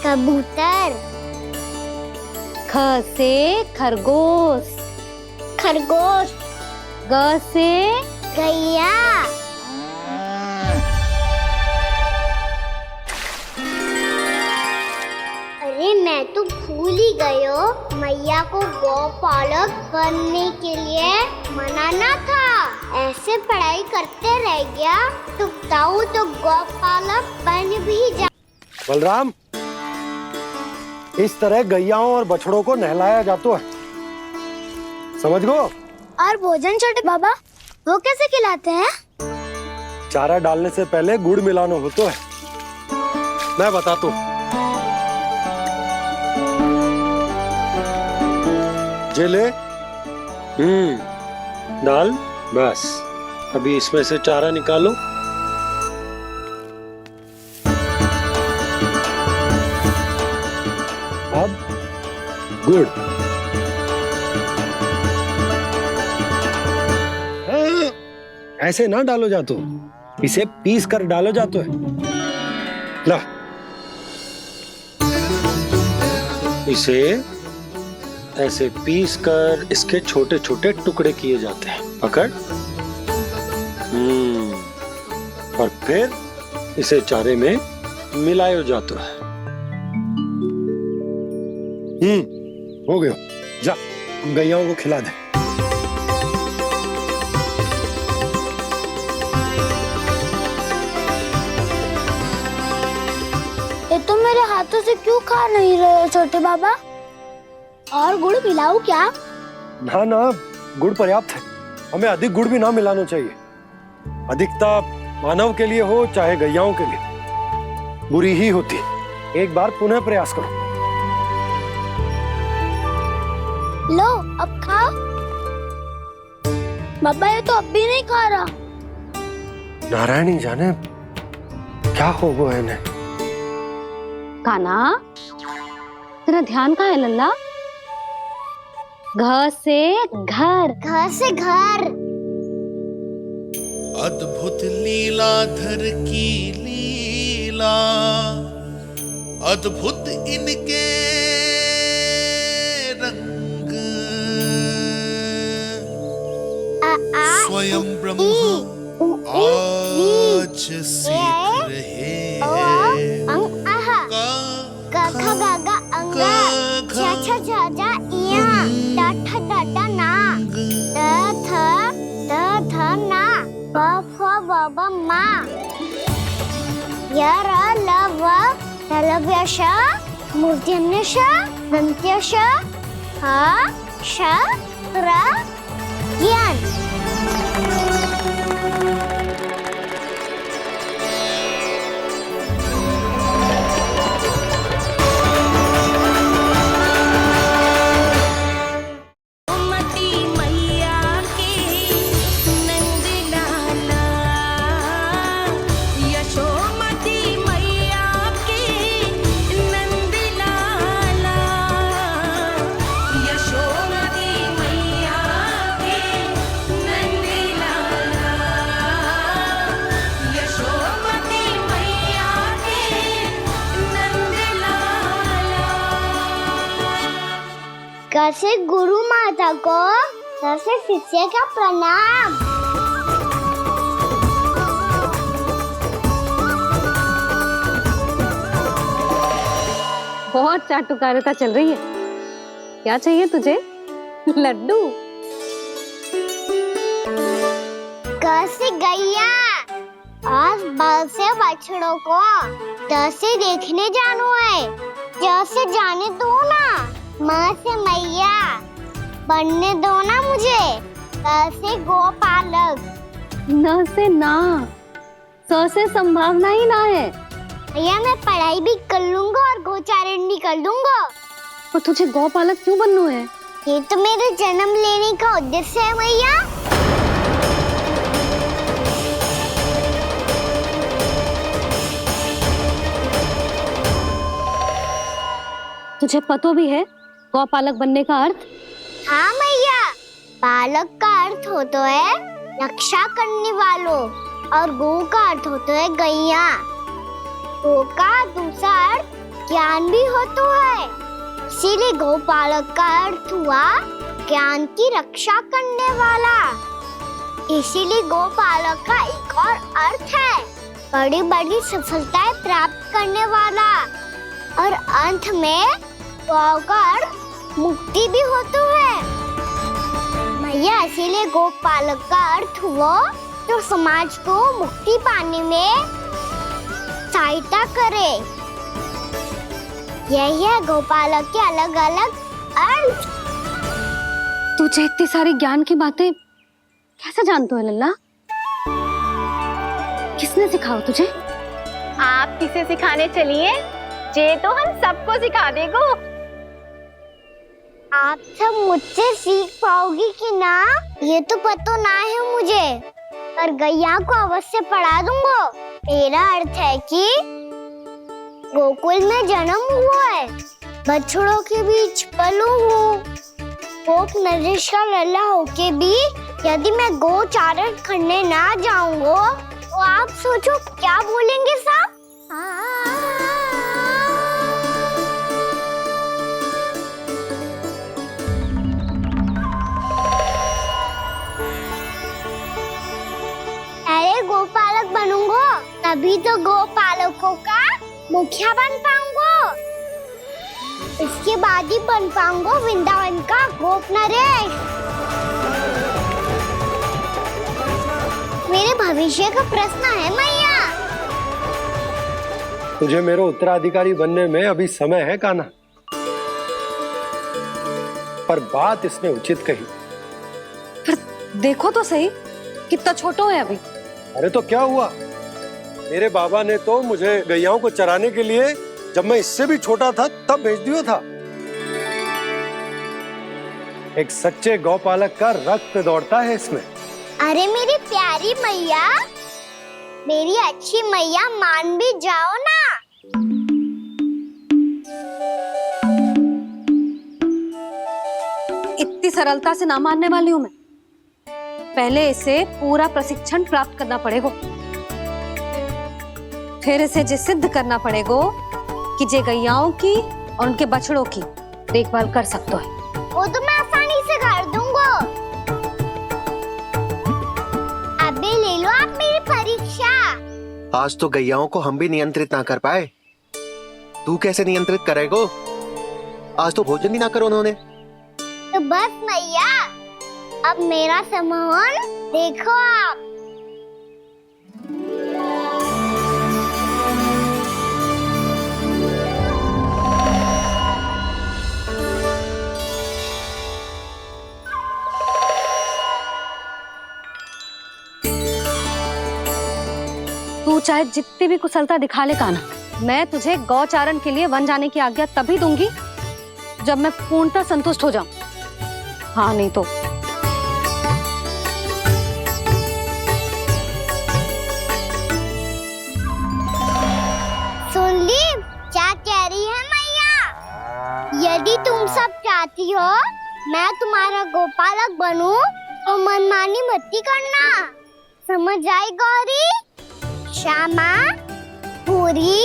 कबूतर। ख से खरगोश। खरगोश। ग से गैया। अरे मैं तो भूल ही गई हूँ, मैया को गौपालक बनने के लिए मनाना था। ऐसे पढ़ाई करते रह गया तो ताऊ तो गौपालक बन भी जा। बलराम, इस तरह गैयाओं और बछड़ों को नहलाया जाता है, समझ गो? और भोजन छोटे बाबा, वो कैसे खिलाते हैं? चारा डालने से पहले गुड़ मिलाना होता है, मैं बताता हूँ। जे ले, डाल, बस। अभी इसमें से चारा निकालो। अब गुड़। ऐसे ना डालो जातो, इसे पीस कर डालो जातो है। ला, इसे ऐसे पीस कर इसके छोटे छोटे टुकड़े किए जाते हैं। पकड़। और फिर इसे चारे में मिलाया जाता है। हो गया, जा गैयाओं को खिला दे। ये तो मेरे हाथों से क्यों खा नहीं रहे हो छोटे बाबा? और गुड़ मिलाऊं क्या? ना ना, गुड़ पर्याप्त है। हमें अधिक गुड़ भी ना मिलाना चाहिए। अधिकता मानव के लिए हो चाहे गैयाओं के लिए बुरी ही होती। एक बार पुनः प्रयास करो। लो, अब खाओ। बाबा ये तो अब भी नहीं खा रहा। नारायणी जाने क्या हो गया इन्हें। कान्हा, तेरा ध्यान कहाँ है लल्ला? घर से घर, घर से घर। अद्भुत लीलाधर की लीला, अद्भुत इनके रंग, स्वयं ब्रह्म आज सीख रहे हैं। ग ख ग घ अंग, छ छ छ ज इया, ट ठ ड ड ना, द थ ना, ब फ ब ब मा, य र ल व ललव्य श, मूर्धन्य श, दन्त्य श, ह श र ज्ञान। कैसे गुरु माता को, कैसे शिष्य का प्रणाम। बहुत चाटुकारिता चल रही है। क्या चाहिए तुझे? लड्डू? कैसे गैया आज बल से बछड़ों को कैसे देखने जानो है, जैसे जाने दो ना, माँ से मैया बनने दो ना मुझे, कैसे गोपालक। न से ना, स से संभावना ही ना है। भैया मैं पढ़ाई भी कर लूंगा और गोचारण भी कर दूंगा। और तुझे गौपालक क्यों बनना है? ये तो मेरे जन्म लेने का उद्देश्य है भैया। तुझे पतो भी है गौपालक बनने का अर्थ? हाँ भैया, पालक का अर्थ होता है रक्षा करने वालों और गौ का अर्थ होता है गैया। गौ का दूसरा अर्थ ज्ञान भी होता है, इसीलिए गौपालक का अर्थ हुआ ज्ञान की रक्षा करने वाला। इसीलिए गौपालक का एक और अर्थ है बड़ी बड़ी सफलताएं प्राप्त करने वाला, और अंत में गौ का अर्थ मुक्ति भी होता है। भैया इसीलिए गोपालक का अर्थ हुआ जो समाज को मुक्ति पाने में सहायता करे। यही है गोपालक के अलग अलग अर्थ। तुझे इतनी सारी ज्ञान की बातें कैसे जानते हो लल्ला? किसने सिखाओ तुझे? आप किसे सिखाने चलिए, जे तो हम सबको सिखा देगो। आप सब मुझसे सीख पाओगी कि ना ये तो पता ना है मुझे, पर गैया को अवश्य पढ़ा दूंगा। मेरा अर्थ है कि गोकुल में जन्म हुआ है, बछड़ों के बीच पलू हूँ, गोप नरेश का लल्ला होके भी यदि मैं गोचारण करने ना जाऊंगा तो आप सोचो क्या बोलेंगे साहब? अरे गोपालक बनूंगा तभी तो गोपालकों का मुखिया बन पाऊंगा, इसके बाद ही बन पाऊंगा वृंदावन का गोप नरेश। मेरे भविष्य का प्रश्न है मैया। तुझे मेरा उत्तराधिकारी बनने में अभी समय है कान्हा, पर बात इसने उचित कही। पर देखो तो सही, कितना छोटा है अभी। अरे तो क्या हुआ, मेरे बाबा ने तो मुझे गैयाओं को चराने के लिए जब मैं इससे भी छोटा था तब भेज दिया था। एक सच्चे गौपालक का रक्त दौड़ता है इसमें। अरे मेरी प्यारी मैया, मेरी अच्छी मैया मान भी जाओ ना। इतनी सरलता से ना मानने वाली हूं मैं। पहले इसे पूरा प्रशिक्षण प्राप्त करना पड़ेगा, फिर इसे ये सिद्ध करना पड़ेगा कि जे गैयाओं की और उनके बछड़ों की देखभाल कर सकते है। वो तो मैं आसानी से कर दूंगा। अबे ले लो आप मेरी परीक्षा। आज तो गैयाओं को हम भी नियंत्रित ना कर पाए, तू कैसे नियंत्रित करेगो? आज तो भोजन भी ना करो उन्होंने। तो बस मैया, अब मेरा सम्मान देखो आप। तू चाहे जितनी भी कुशलता दिखा ले कान्हा, मैं तुझे गौचारण के लिए वन जाने की आज्ञा तभी दूंगी जब मैं पूर्णतः संतुष्ट हो जाऊं। हाँ नहीं तो सुन ली क्या कह रही है मैया? यदि तुम सब चाहती हो मैं तुम्हारा गोपालक बनूं तो मनमानी मत करना, समझ आई गौरी? श्यामा, पूरी,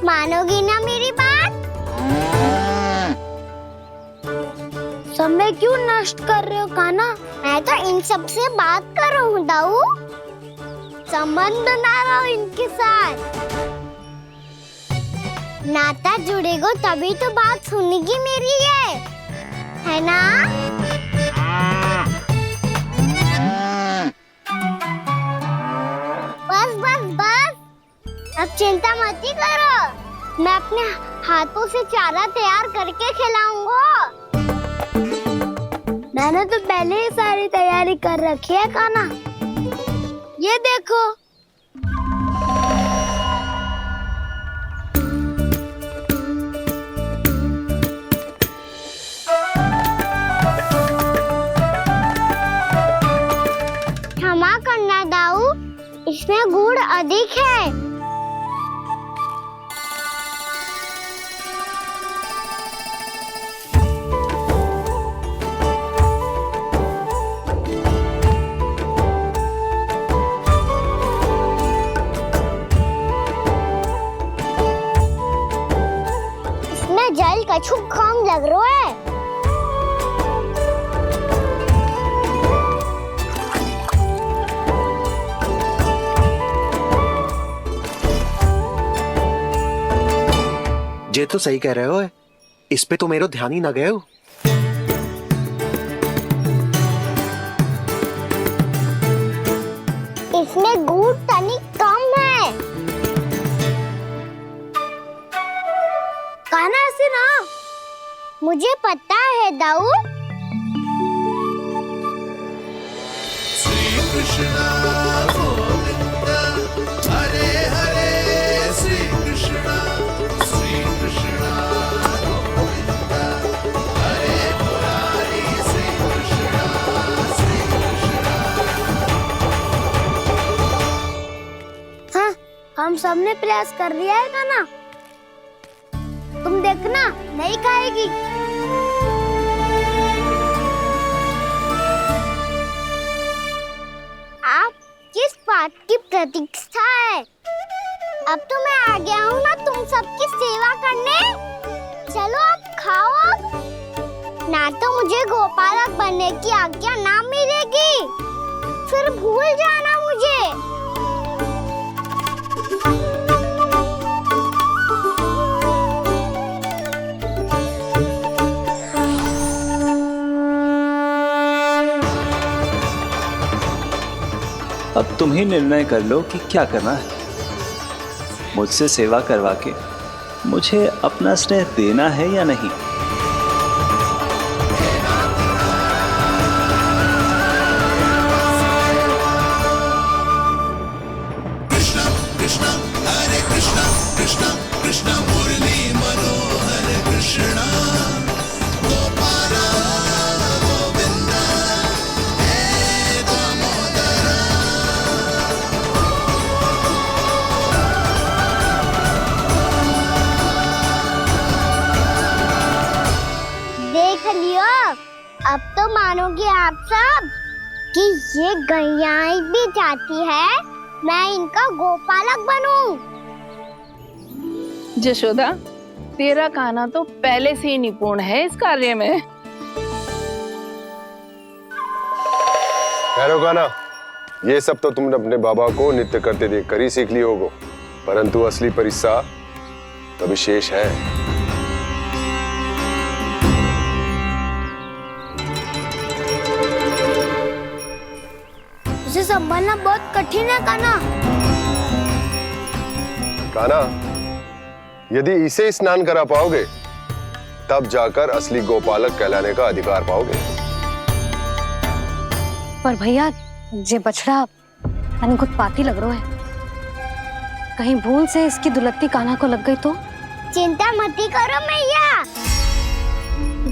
मानोगी ना मेरी बात? समय क्यों नष्ट कर रहे हो कान्हा? मैं तो इन सब से बात कर रहा हूँ दाऊ, संबंध बना रहा हूँ इनके साथ। नाता जुड़ेगा तभी तो बात सुनेगी मेरी, है ना? बस बस बस, अब चिंता मत ही करो, मैं अपने हाथों से चारा तैयार करके खिलाऊंगा। मैंने तो पहले ही सारी तैयारी कर रखी है कान्हा, ये देखो। क्षमा करना दाऊ, इसमें गुड़ अधिक है। इसमें जल कछु कम लग रहा है। ये तो सही कह रहे हो, इस पे तो मेरा ध्यान ही ना गए हो। इसमें गुड़ तनिक कम है। कान्हा ऐसे ना, मुझे पता है दाऊ। श्री कृष्ण गोविंद हरे हरे, श्री कृष्ण गोविंद हरे मुरारी, श्री कृष्ण हाँ, हम सबने प्रयास कर लिया है कान्हा, तुम देखना नहीं खाएगी। आप किस बात की प्रतीक्षा है? अब तो मैं आ गया हूँ ना तुम सबकी सेवा करने। चलो अब खाओ अब। ना तो मुझे गोपालक बनने की आज्ञा ना मिलेगी, फिर भूल जाना मुझे। अब तुम ही निर्णय कर लो कि क्या करना है। मुझसे सेवा करवा के मुझे अपना स्नेह देना है या नहीं। कृष्ण कृष्ण हरे कृष्ण, कृष्ण कृष्ण मुरली मनोहर कृष्ण, गोपाल गोविंद हे दामोदर। अब तो मानोगे आप सब कि ये गैयाएं भी चाहती है मैं इनका गोपालक बनूं। जशोदा, तेरा कान्हा तो पहले से ही निपुण है इस कार्य में। खैर कान्हा, ये सब तो तुमने अपने बाबा को नृत्य करते देखकर ही सीख ली होगो, परंतु असली परिस्सा तो विशेष है। उसे संभालना बहुत कठिन है कान्हा। कान्हा, यदि इसे स्नान करा पाओगे तब जाकर असली गोपालक कहलाने का अधिकार पाओगे। पर भैया, ये बछड़ा अनगुतपाती लग रहा है। कहीं भूल से इसकी दुलत्ती कान्हा को लग गई तो? चिंता मत करो मैया,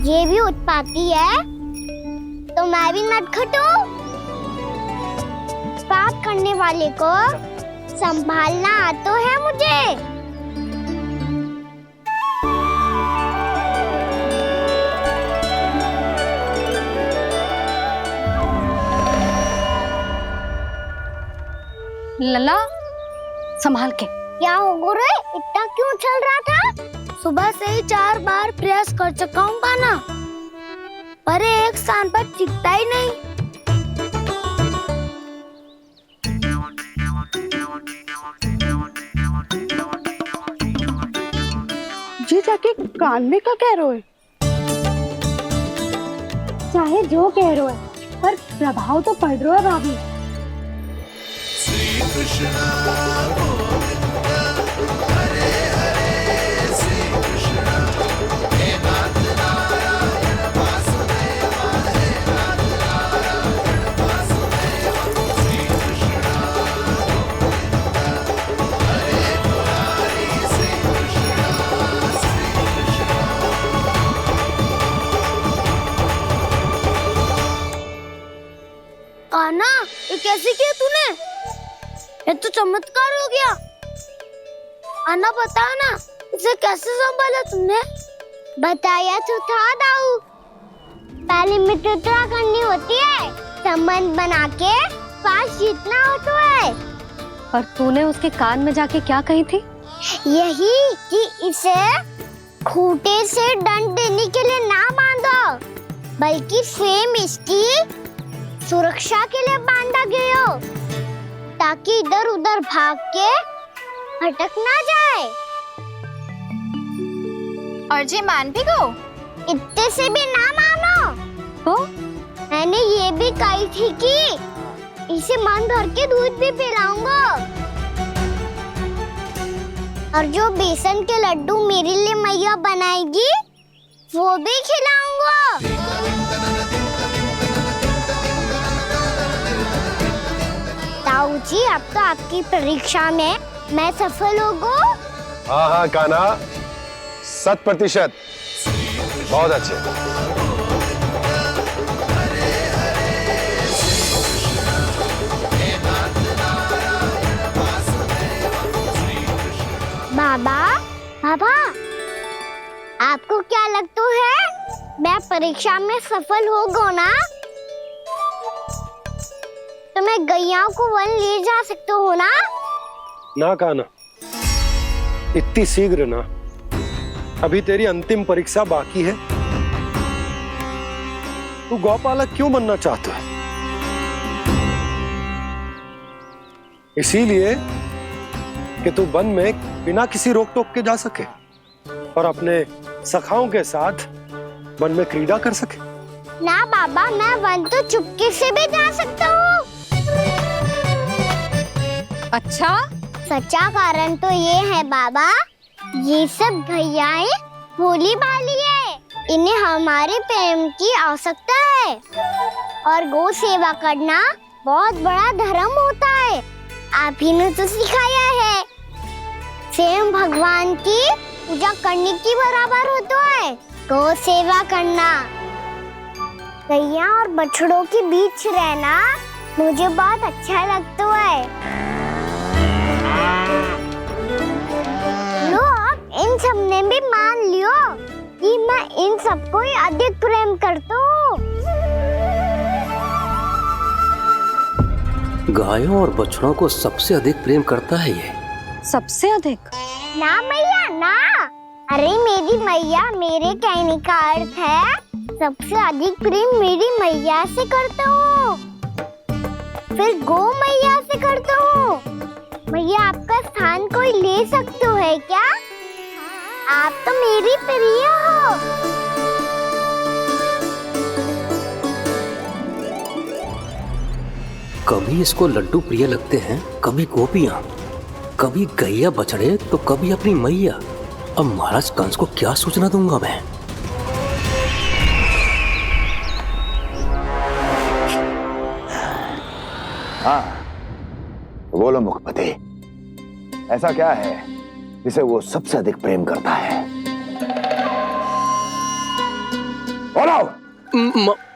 ये भी उत्पाती है तो मैं भी नटखट हूँ। पाप करने वाले को संभालना आता है मुझे। लला, संभाल के। क्या हो गुरु, इतना क्यों चल रहा था? सुबह से ही 4 बार प्रयास कर चुका हूँ कान्हा, पर एक स्थान पर टिकता ही नहीं। जी जाके कान में क्या कह रहे हो? चाहे जो कह रहे हो, पर प्रभाव तो पड़ रहा है भाभी। श्री कृष्णा गोविंद हरे हरे, श्री कृष्णा हे नाथ नारायण वासुदेव, हे नाथ नारायण वासुदेव, श्री कृष्णा गोविंद हरे मुरारी, श्री कृष्णा, श्री कृष्णा। कान्हा, ये कैसे किया तूने? ये तो चमत्कार हो गया। अन्ना बता ना, इसे कैसे संभाला तुमने? बताया तो था दाऊ, पहले मित्रता करनी होती है, संबंध बना के पास जीतना होता है। पर तूने उसके कान में जाके क्या कही थी? यही कि इसे खूंटे से दंड देने के लिए ना बांधो, बल्कि स्वयं इसकी सुरक्षा के लिए बांधा गया हो, ताकि इधर उधर भाग के भटक ना जाए। और जी मान भी गो? इतने से भी ना मानो। तो मैंने ये भी कही थी कि इसे मन भर के दूध भी पिलाऊंगा, और जो बेसन के लड्डू मेरे लिए मैया बनाएगी वो भी खिलाऊंगा। ताऊ जी, अब तो आपकी परीक्षा में मैं सफल होगा। हाँ हाँ कान्हा, 100%। बहुत अच्छे। बाबा, बाबा, आपको क्या लगता है मैं परीक्षा में सफल होगा ना? तो मैं गैयाओं को वन ले जा सकता हूँ ना? ना कान्हा, इतनी शीघ्र ना, अभी तेरी अंतिम परीक्षा बाकी है। तू गौपालक क्यों बनना चाहता है? इसीलिए कि तू वन में बिना किसी रोक टोक के जा सके और अपने सखाओं के साथ वन में क्रीड़ा कर सके। ना बाबा, मैं वन तो चुपके से भी जा सकता हूँ। अच्छा? सच्चा कारण तो ये है बाबा, ये सब गैयाएं भोली भाली है, इन्हें हमारे प्रेम की आवश्यकता है, और गौ सेवा करना बहुत बड़ा धर्म होता है। आप ही ने तो सिखाया है, स्वयं भगवान की पूजा करने की बराबर होता है गौ सेवा करना। गैया और बछड़ों के बीच रहना मुझे बहुत अच्छा लगता है। लो, आप इन सब ने भी मान लियो कि मैं इन सबको ही अधिक प्रेम करता हूँ। गायों और बछड़ों को सबसे अधिक प्रेम करता है ये। सबसे अधिक? ना मैया ना, अरे मेरी मैया, मेरे कहने का अर्थ है सबसे अधिक प्रेम मेरी मैया से करता हूँ, फिर गौ मैया से करता हूँ। मैया आपका स्थान कोई ले सकते है क्या? आप तो मेरी प्रिय हो। कभी इसको लड्डू प्रिय लगते हैं, कभी गोपियां, कभी गैया बछड़े, तो कभी अपनी मैया। अब महाराज कंस को क्या सूचना दूंगा मैं? हाँ, बोलो मुखपति, ऐसा क्या है जिसे वो सबसे अधिक प्रेम करता है? बोलो।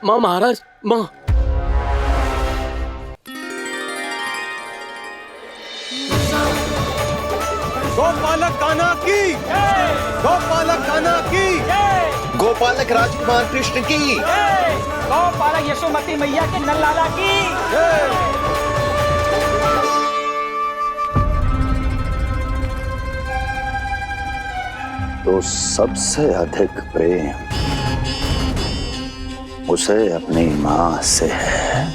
माँ महाराज, माँ। गोपालक कान्हा की, गोपालक कान्हा की, गोपालक राजकुमार कृष्ण की, गोपालक यशोमती मैया के नल्लाला की। तो सबसे अधिक प्रेम उसे अपनी मां से है।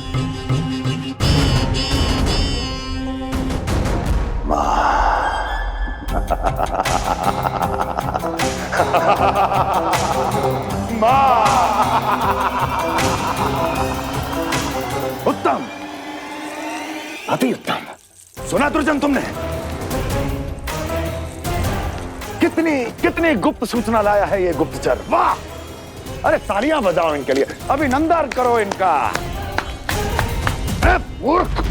उत्तम, अति उत्तम। सुना दुर्जन तुमने? कितनी कितनी गुप्त सूचना लाया है ये गुप्तचर। वाह! अरे तालियां बजाओ इनके लिए, अभिनंदन करो इनका। मूर्ख,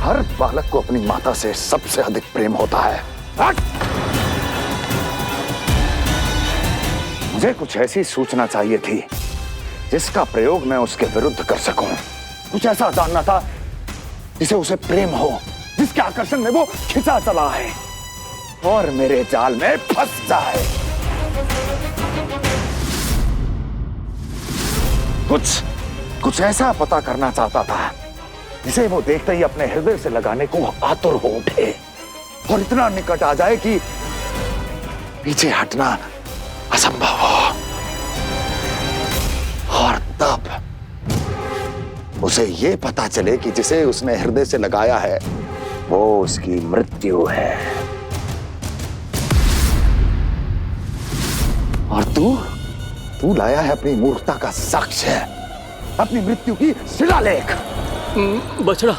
हर बालक को अपनी माता से सबसे अधिक प्रेम होता है। मुझे कुछ ऐसी सूचना चाहिए थी जिसका प्रयोग मैं उसके विरुद्ध कर सकूं। कुछ ऐसा जानना था जिसे उसे प्रेम हो, जिसके आकर्षण में वो खिंचा चला है और मेरे जाल में फंस जाए। कुछ ऐसा पता करना चाहता था जिसे वो देखते ही अपने हृदय से लगाने को आतुर हो उठे और इतना निकट आ जाए कि पीछे हटना असंभव हो। और तब उसे ये पता चले कि जिसे उसने हृदय से लगाया है वो उसकी मृत्यु है। और तू लाया है अपनी मूर्खता का साक्ष्य, अपनी मृत्यु की शिलालेख। बछड़ा।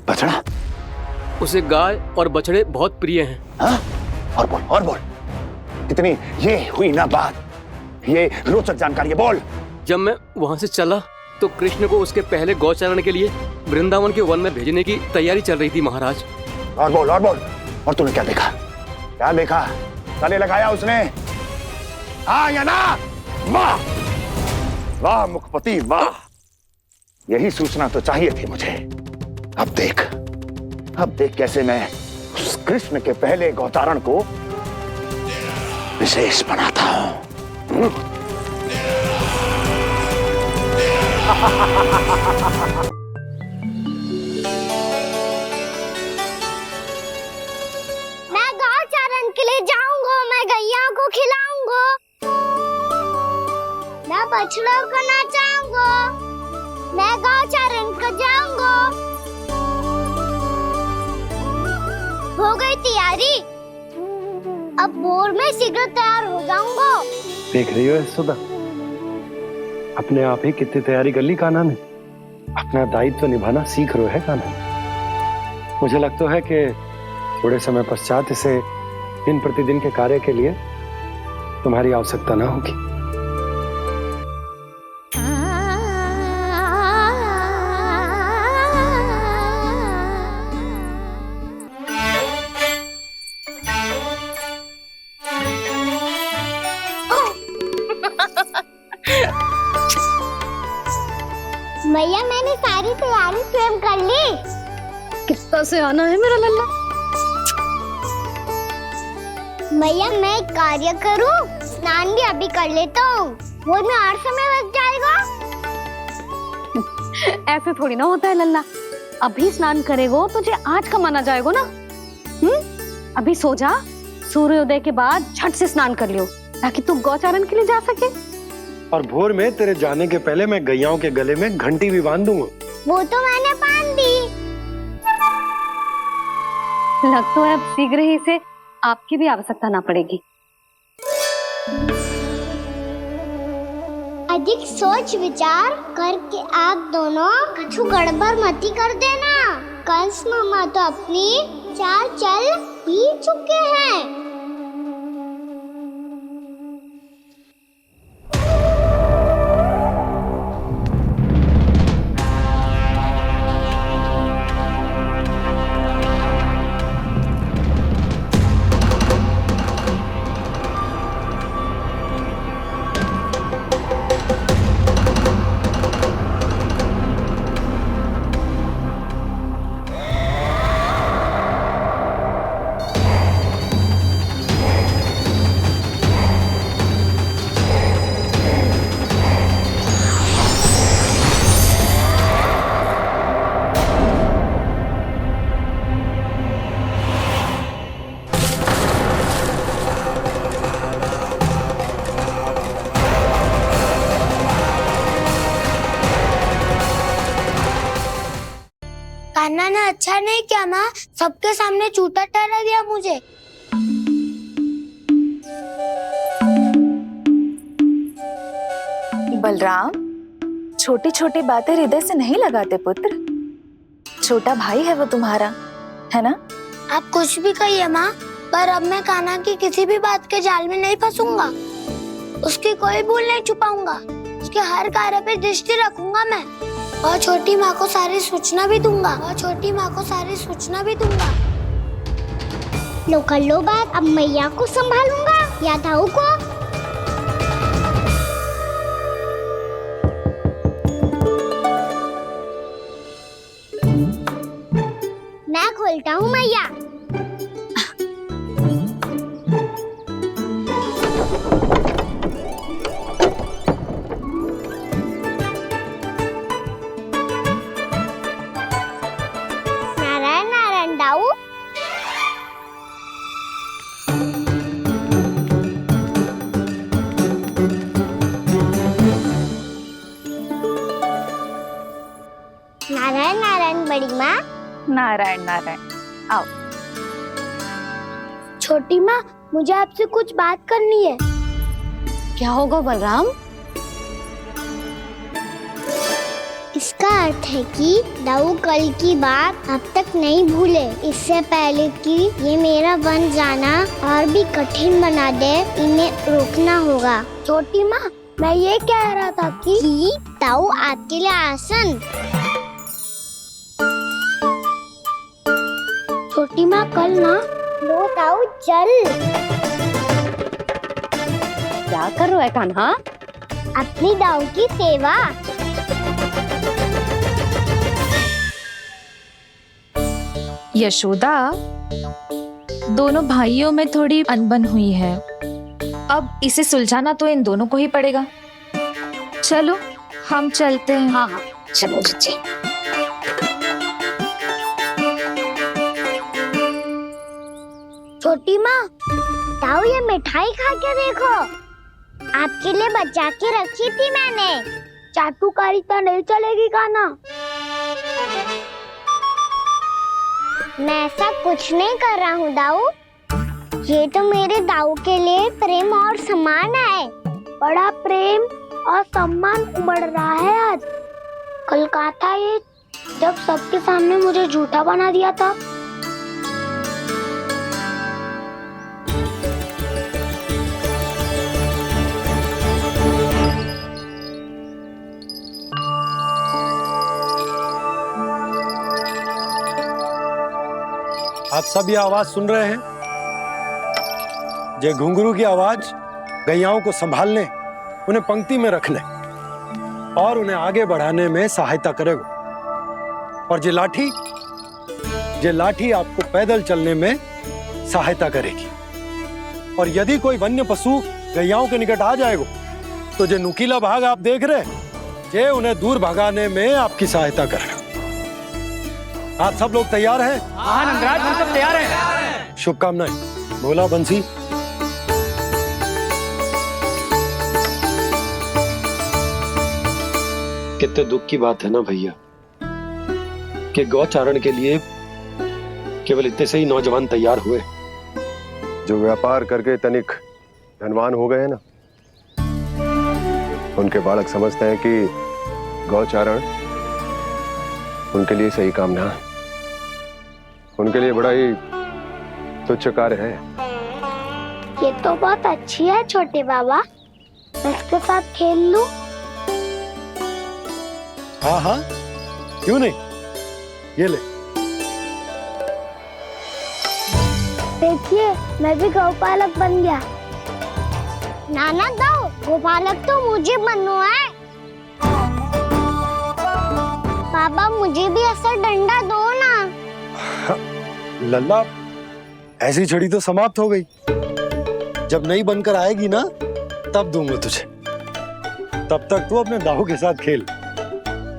बछड़ा? उसे गाय और बछड़े बहुत प्रिय हैं। हाँ? और बोल। कितनी ये हुई ना बात, ये रोचक जानकारी बोल। जब मैं वहां से चला तो कृष्ण को उसके पहले गौचारण के लिए वृंदावन के वन में भेजने की तैयारी चल रही थी महाराज। और बोल। और तूने क्या देखा? गले लगाया उसने? हाँ या ना? वाह वाह मुखपति वाह, यही सूचना तो चाहिए थी मुझे। अब देख कैसे मैं उस कृष्ण के पहले गौचारण को विशेष बनाता हूं। मैं गौचारण के लिए जाऊंगा, मैं गैया को खिलाऊंगा, मैं बछड़ों को नचाऊंगा, मैं गौचारण को जाऊंगा। हो गई तैयारी, अब भोर में शीघ्र तैयार हो जाऊंगा। देख रही हो यशोदा, अपने आप ही कितनी तैयारी कर ली कान्हा ने। अपना दायित्व निभाना सीख रहे है कान्हा। मुझे लगता है कि थोड़े समय पश्चात इसे दिन प्रतिदिन के कार्य के लिए तुम्हारी आवश्यकता ना होगी। मैया मैंने सारी तैयारी स्वयं कर ली। कितना से आना है मेरा लल्ला? मैया मैं एक कार्य करूं, स्नान भी अभी कर लेता हूँ, वो में और समय लग जाएगा। ऐसे थोड़ी ना होता है लल्ला, अभी स्नान करेगो तुझे आज का माना जाएगो ना। अभी सो जा, सूर्योदय के बाद झट से स्नान कर लियो ताकि तू गौचारण के लिए जा सके। और भोर में तेरे जाने के पहले मैं गैयाओं के गले में घंटी भी बांध दूंगा। वो तो मैंने बांध दी। लग तो है अब शीघ्र ही से आपकी भी आवश्यकता ना पड़ेगी। अधिक सोच विचार करके आप दोनों कछु गड़बड़ मती कर देना। कंस मामा तो अपनी चाल चल ही चुके हैं। कान्हा ने अच्छा नहीं किया माँ, सबके सामने झूठा ठहरा दिया मुझे। बलराम, छोटी छोटी बातें हृदय से नहीं लगाते पुत्र। छोटा भाई है वो तुम्हारा, है ना? आप कुछ भी कहिए माँ, पर अब मैं कान्हा की किसी भी बात के जाल में नहीं फंसूंगा। उसकी कोई भूल नहीं छुपाऊंगा। उसके हर कार्य पे दृष्टि रखूंगा मैं, और छोटी माँ को सारी सूचना भी दूंगा। लो कर लो बात, अब मैया को संभालूंगा या दाऊ को। मैं खोलता हूँ मैया। नारायण नारायण दाऊ। नारायण नारायण बड़ी माँ। नारायण नारायण, आओ। छोटी माँ, मुझे आपसे कुछ बात करनी है। क्या होगा बलराम? इसका अर्थ है कि दाऊ कल की बात अब तक नहीं भूले। इससे पहले कि ये मेरा बन जाना और भी कठिन बना दे, इन्हें रोकना होगा। छोटी माँ, मैं ये कह रहा था कि दाऊ आपके लिए आसन। छोटी माँ, कल ना लो दाऊ चल। क्या कर रहा है कान्हा? अपनी दाऊ की सेवा। यशोदा, दोनों भाइयों में थोड़ी अनबन हुई है। अब इसे सुलझाना तो इन दोनों को ही पड़ेगा। चलो हम चलते हैं। हाँ हाँ, चलो चचे। छोटी माँ, दाऊ ये मिठाई खा के देखो। आपके लिए बचा के रखी थी मैंने। चाटुकारिता नहीं चलेगी कान्हा। मैं ऐसा कुछ नहीं कर रहा हूँ दाऊ। ये तो मेरे दाऊ के लिए प्रेम और सम्मान है। बड़ा प्रेम और सम्मान उमड़ रहा है आज। कल कहा था ये, जब सबके सामने मुझे झूठा बना दिया था। आप सब ये आवाज सुन रहे हैं? ये घुंघरू की आवाज गैयाओं को संभालने, उन्हें पंक्ति में रखने और उन्हें आगे बढ़ाने में सहायता करेगा। और ये लाठी आपको पैदल चलने में सहायता करेगी। और यदि कोई वन्य पशु गैयाओं के निकट आ जाएगा तो जो नुकीला भाग आप देख रहे हैं, ये उन्हें दूर भगाने में आपकी सहायता करेगा। आप सब लोग तैयार हैं? हाँ नंदराज, हम सब तैयार हैं। शुभकामनाएं। बोला बंसी। कितने दुख की बात है ना भैया कि गौचारण के लिए केवल इतने से ही नौजवान तैयार हुए। जो व्यापार करके तनिक धनवान हो गए हैं ना, उनके बालक समझते हैं कि गौचारण उनके लिए सही काम ना है, उनके लिए बड़ा ही तुच्छ कार्य है। ये तो बहुत अच्छी है छोटे बाबा, मैं इसके साथ खेल लूं? हाँ हाँ, क्यों नहीं, ये ले। देखिए मैं भी गौपालक बन गया। नाना दो, गौपालक तो मुझे बनना है। पापा मुझे भी ऐसा डंडा दो ना। लल्ला, ऐसी छड़ी तो समाप्त हो गई। जब नई बनकर आएगी ना तब दूंगा तुझे। तब तक तू अपने दाऊ के साथ खेल,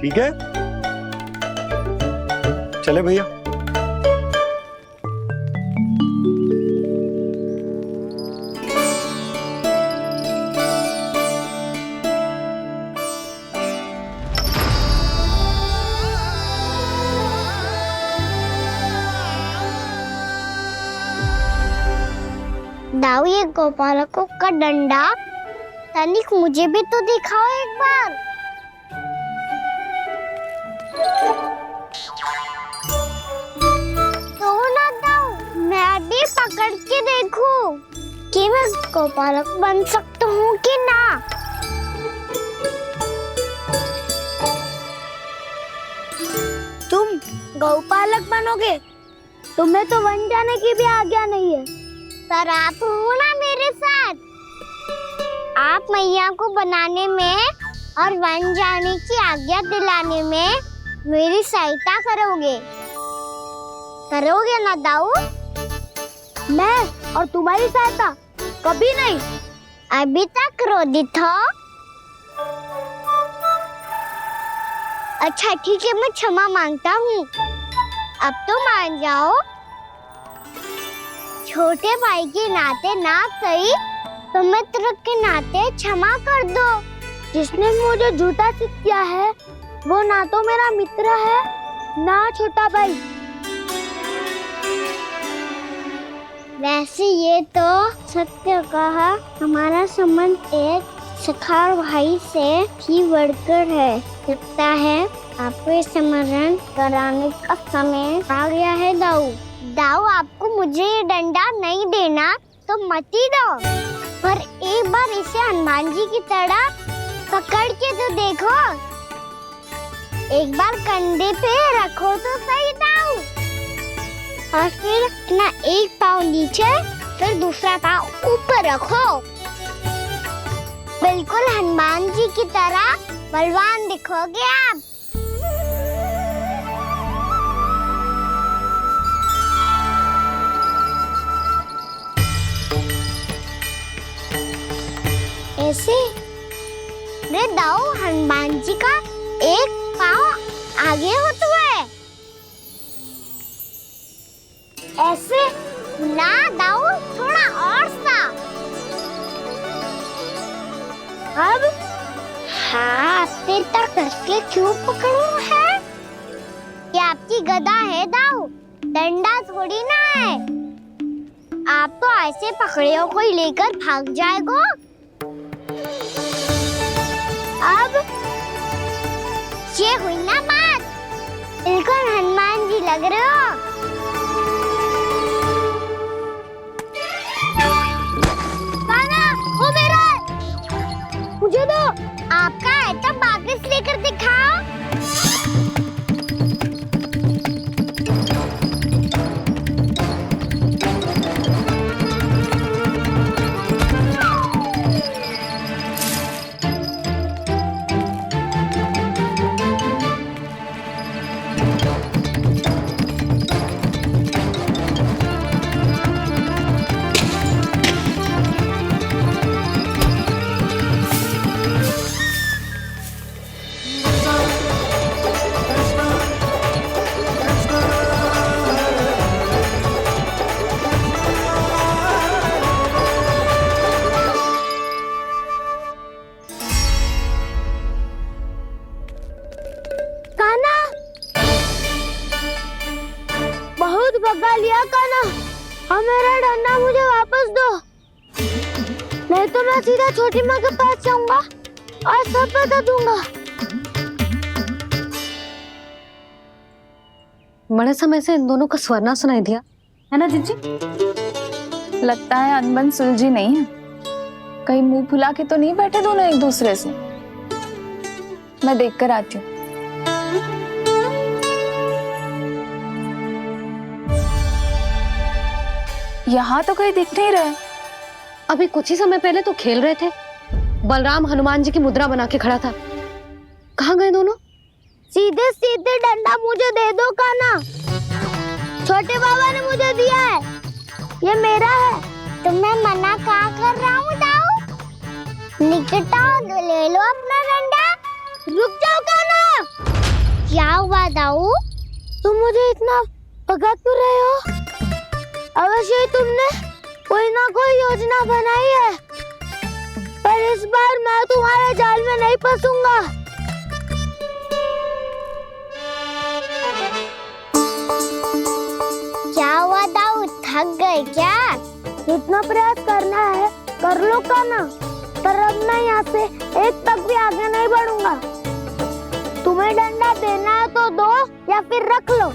ठीक है? चले भैया। दाऊ, ये गोपालकों का डंडा तनिक मुझे भी तो दिखाओ एक बार। तो ना दाऊ, मैं भी पकड़ के देखूं कि मैं गोपालक बन सकता हूँ कि ना। तुम गौपालक बनोगे? तुम्हें तो वन जाने की भी आज्ञा नहीं है। पर आप हो ना मेरे साथ। आप मैया को बनाने में और वन जाने की आज्ञा दिलाने में मेरी सहायता करोगे, करोगे ना दाऊ? मैं और तुम्हारी सहायता कभी नहीं। अभी तक क्रोधित हो? अच्छा ठीक है, मैं क्षमा मांगता हूँ। अब तो मान जाओ। छोटे भाई के नाते ना सही तो मित्र के नाते क्षमा कर दो। जिसने मुझे झूठा सिद्ध किया है वो ना तो मेरा मित्र है ना छोटा भाई। वैसे ये तो सत्य कहा, हमारा संबंध एक सखा भाई से भी बढ़कर है। लगता है आपको स्मरण कराने का समय आ गया है दाऊ। दाऊ, आपको मुझे ये डंडा नहीं देना तो मत ही दो, पर एक बार इसे हनुमान जी की तरह पकड़ के तो देखो। एक बार कंधे पे रखो तो सही दाऊ, और फिर अपना एक पाँव नीचे फिर दूसरा पाँव ऊपर रखो। बिल्कुल हनुमान जी की तरह बलवान दिखोगे आप। ऐसे रे दाऊ, हनुमान जी का एक पाँव आगे होता है। ऐसे ना दाऊ, थोड़ा और सा। अब हाथ पे तक करके क्यों पकड़ू है? ये आपकी गदा है दाऊ, डंडा थोड़ी ना है। आप तो ऐसे पकड़े हो कोई लेकर भाग जाएगा। अब ये हुई ना बात, बिल्कुल हनुमान जी लग रहे हो। काना, वो मेरा, मुझे दो। आपका है तो वापस लेकर दिखाओ। भगा लिया कान्हा। अब मेरा डंडा मुझे वापस दो, नहीं तो मैं सीधा छोटी माँ के पास जाऊंगा और सब बता दूंगा। बड़े समय से इन दोनों का स्वर ना सुनाई दिया, है ना जीजी? लगता है अनबन सुलझी नहीं है। कहीं मुंह फुला के तो नहीं बैठे दोनों एक दूसरे से। मैं देख कर आती हूँ। यहाँ तो कहीं दिख नहीं रहे। अभी कुछ ही समय पहले तो खेल रहे थे। बलराम हनुमान जी की मुद्रा बना के खड़ा था। कहाँ गए दोनों? सीधे सीधे डंडा मुझे दे दो कान्हा। छोटे बाबा ने मुझे दिया है, ये मेरा है। तो मैं मना कहाँ कर रहा हूँ दाऊ? निकट आओ, ले लो अपना डंडा। रुक जाओ कान्हा। क्या हुआ दाऊ? तुम मुझे इतना भगा क्यों रहे हो? अवश्य ही तुमने कोई ना कोई योजना बनाई है, पर इस बार मैं तुम्हारे जाल में नहीं फंसूंगा। क्या हुआ दाऊ, थक गए क्या? जितना प्रयास करना है कर लो कान्हा, पर अब मैं यहाँ से एक तक भी आगे नहीं बढ़ूंगा। तुम्हें डंडा देना है तो दो या फिर रख लो।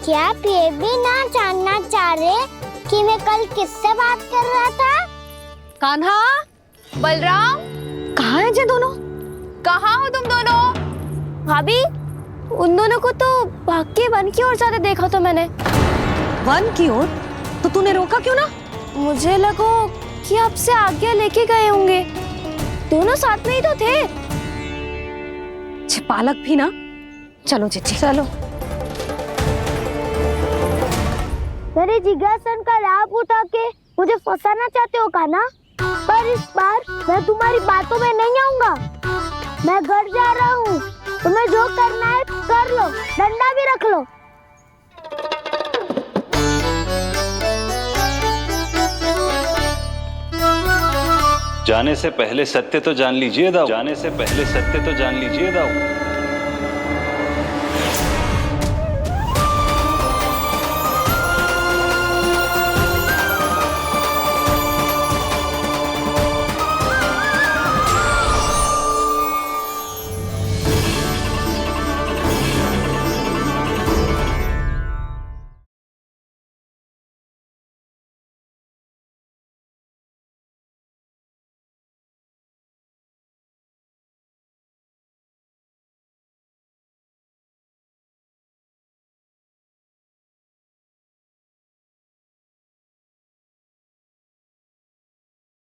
क्या आप ये भी ना जानना चाह रहे कि मैं कल किससे बात कर रहा था? कान्हा, बलराम, कहाँ हैं ये दोनों? कहाँ हो तुम दोनों? भाभी, उन दोनों को तो भाग के वन की ओर जाते देखा तो मैंने। वन की ओर? तो तूने रोका क्यों ना? मुझे लगो कि आपसे आगे लेके गए होंगे। दोनों साथ में ही तो थे। पालक भी ना। चलो जीजी चलो। मेरे जिज्ञासन का लाभ उठा के मुझे फंसाना चाहते हो कान्हा, पर इस बार मैं तुम्हारी बातों में नहीं आऊंगा। मैं घर जा रहा हूँ, तुम्हें जो करना है कर लो, डंडा भी रख लो। जाने से पहले सत्य तो जान लीजिए दाऊ। जाने से पहले सत्य तो जान लीजिए दाऊ।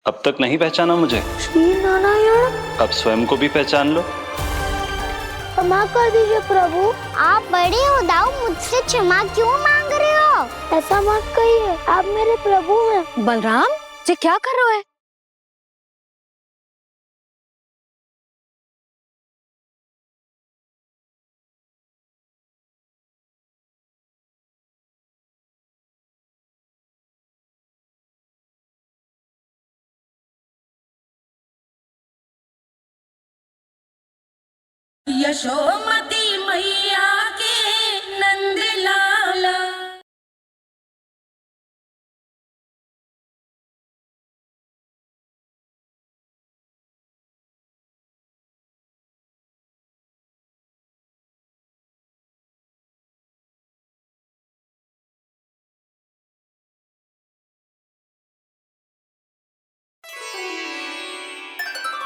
अब तक नहीं पहचाना मुझे? श्री नारायण। अब स्वयं को भी पहचान लो। क्षमा कर दीजिए प्रभु। आप बड़े हो दाऊ, मुझसे क्षमा क्यों मांग रहे हो? ऐसा मत कहिए, आप मेरे प्रभु हैं। बलराम, ये क्या कर रहे हो? यशोमती मैया के नंद लाला।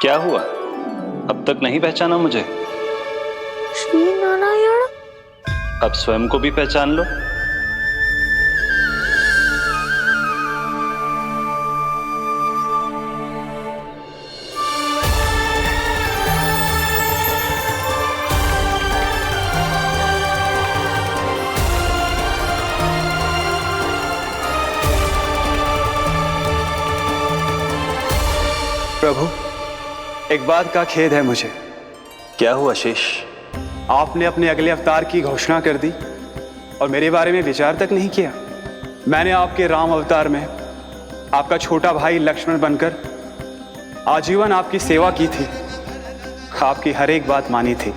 क्या हुआ? अब तक नहीं पहचाना मुझे? श्री नारायण। अब स्वयं को भी पहचान लो। प्रभु, एक बात का खेद है मुझे। क्या हुआ शेष? आपने अपने अगले अवतार की घोषणा कर दी और मेरे बारे में विचार तक नहीं किया। मैंने आपके राम अवतार में आपका छोटा भाई लक्ष्मण बनकर आजीवन आपकी सेवा की थी, आपकी हर एक बात मानी थी।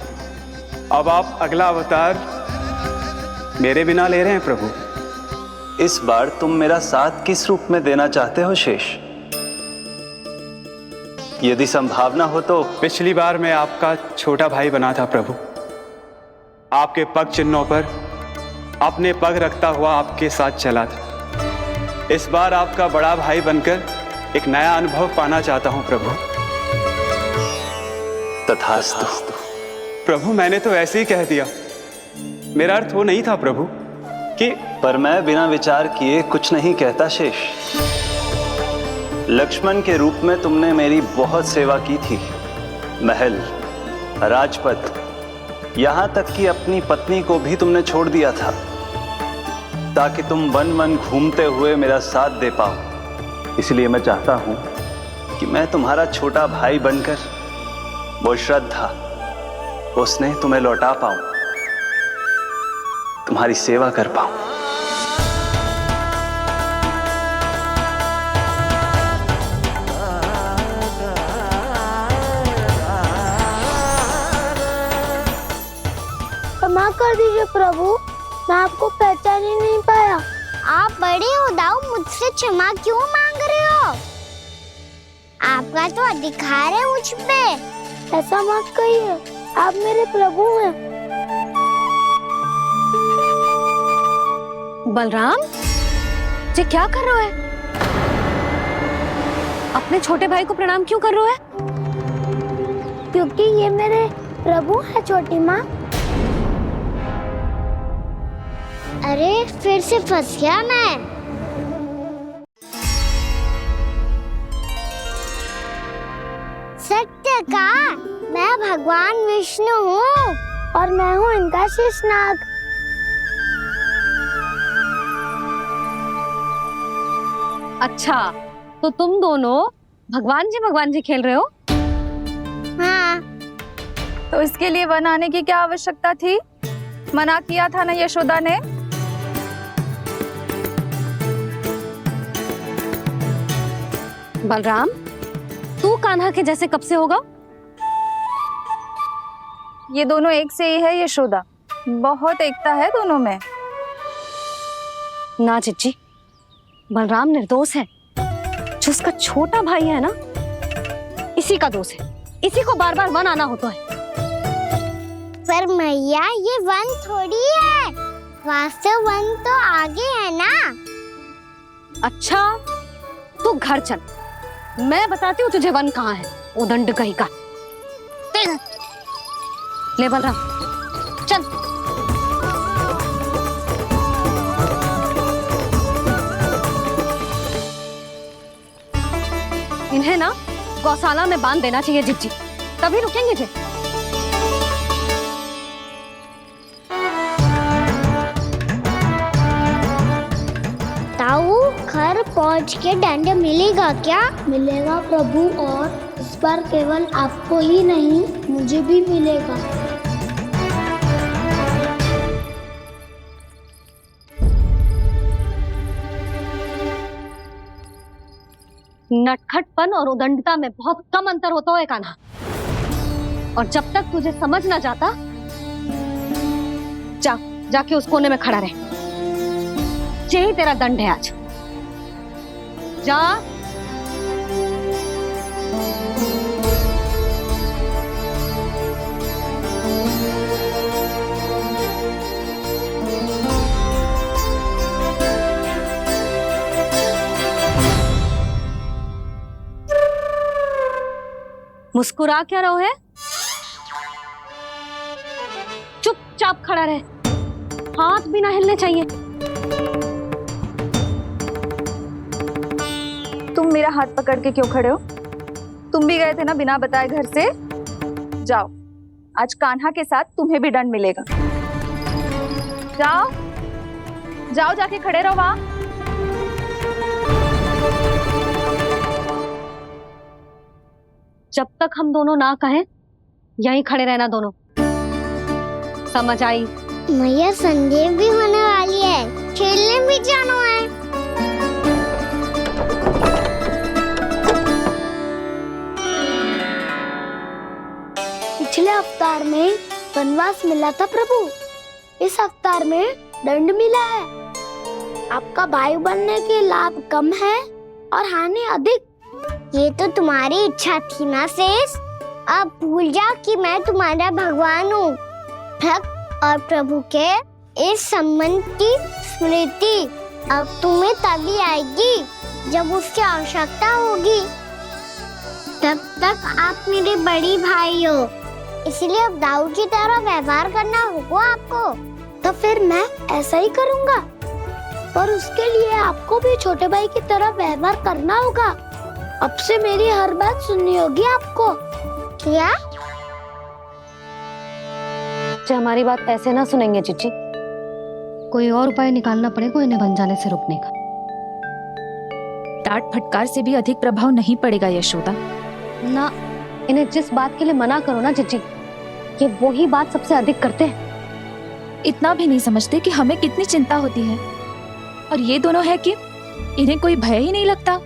अब आप अगला अवतार मेरे बिना ले रहे हैं प्रभु। इस बार तुम मेरा साथ किस रूप में देना चाहते हो शेष? यदि संभावना हो तो। पिछली बार मैं आपका छोटा भाई बना था प्रभु, आपके पग चिन्हों पर अपने पग रखता हुआ आपके साथ चला था। इस बार आपका बड़ा भाई बनकर एक नया अनुभव पाना चाहता हूं प्रभु। तथास्तु। प्रभु मैंने तो ऐसे ही कह दिया, मेरा अर्थ वो नहीं था प्रभु कि। पर मैं बिना विचार किए कुछ नहीं कहता शेष। लक्ष्मण के रूप में तुमने मेरी बहुत सेवा की थी। महल, राजपद, यहां तक कि अपनी पत्नी को भी तुमने छोड़ दिया था ताकि तुम वन वन घूमते हुए मेरा साथ दे पाओ। इसलिए मैं चाहता हूं कि मैं तुम्हारा छोटा भाई बनकर वो श्रद्धा, वो स्नेह तुम्हें लौटा पाऊं, तुम्हारी सेवा कर पाऊं। क्षमा कर दीजिए प्रभु, मैं आपको पहचान ही नहीं पाया। आप बड़े हो दाऊ, मुझसे क्षमा क्यों मांग रहे हो? आपका तो अधिकार है मुझ पे। ऐसा मत कहिए, आप मेरे प्रभु हैं। बलराम, ये क्या कर रहा है? अपने छोटे भाई को प्रणाम क्यों कर रहा है? क्योंकि ये मेरे प्रभु है छोटी माँ। अरे फिर से फंस गया मैं। सत्य का, मैं भगवान विष्णु हूँ और मैं हूँ इनका शेषनाग। अच्छा, तो तुम दोनों भगवान जी खेल रहे हो? हाँ। तो इसके लिए वन आने की क्या आवश्यकता थी? मना किया था ना यशोदा ने। बलराम, तू कान्हा के जैसे कब से होगा? ये दोनों एक से ही है यशोदा, बहुत एकता है दोनों में। ना चिच्ची, बलराम निर्दोष है। जो उसका छोटा भाई है ना, इसी का दोष है। इसी को बार बार वन आना होता है। पर मैया, ये वन थोड़ी है, वास्तव वन तो आगे है ना। अच्छा, तू घर चल, मैं बताती हूँ तुझे वन कहाँ है। उदंड कहीं का। ले बलराम, चल। इन्हें ना गौशाला में बांध देना चाहिए जिज्जी, तभी रुकेंगे जे। ताऊ, घर पहुंच के दंड मिलेगा क्या? मिलेगा प्रभु, और इस बार केवल आपको ही नहीं, मुझे भी मिलेगा। नटखटपन और उदंडता में बहुत कम अंतर होता है कान्हा, और जब तक तुझे समझ ना जाता, जाके उस कोने में खड़ा रहे। यही तेरा दंड है आज। जा। मुस्कुरा क्या रहो है? चुपचाप खड़ा रहे, हाथ भी ना हिलने चाहिए। तुम मेरा हाथ पकड़ के क्यों खड़े हो? तुम भी गए थे ना बिना बताए घर से। जाओ, आज कान्हा के साथ तुम्हें भी दंड मिलेगा। जाओ जाओ, जाके खड़े रहो वहां। जब तक हम दोनों ना कहें, यहीं खड़े रहना दोनों। समझ आई? मैया, संध्या भी होने वाली है, खेलने भी जाना है। पिछले अवतार में वनवास मिला था प्रभु, इस अवतार में दंड मिला है। आपका भाई बनने के लाभ कम है और हानि अधिक। ये तो तुम्हारी इच्छा थी ना शेष। अब भूल जा कि मैं तुम्हारा भगवान हूँ। भक्त और प्रभु के इस संबंध की स्मृति अब तुम्हें तभी आएगी जब उसकी आवश्यकता होगी। तब तक आप मेरे बड़ी भाई हो, इसलिए अब दाऊ की तरह व्यवहार करना होगा आपको। तो फिर मैं ऐसा ही करूँगा, पर उसके लिए आपको भी छोटे भाई की तरह व्यवहार करना होगा। अब से मेरी हर बात सुननी होगी आपको। क्या? हमारी बात ऐसे ना सुनेंगे चिची। कोई और उपाय निकालना पड़ेगा इन्हें बन जाने से रुकने का। डांट फटकार से भी अधिक प्रभाव नहीं पड़ेगा यशोदा। ना, इन्हें जिस बात के लिए मना करो ना चिची, ये वही बात सबसे अधिक करते हैं। इतना भी नहीं समझते कि हमें कितनी चिंता होती है, और ये दोनों है कि इन्हें कोई भय ही नहीं लगता।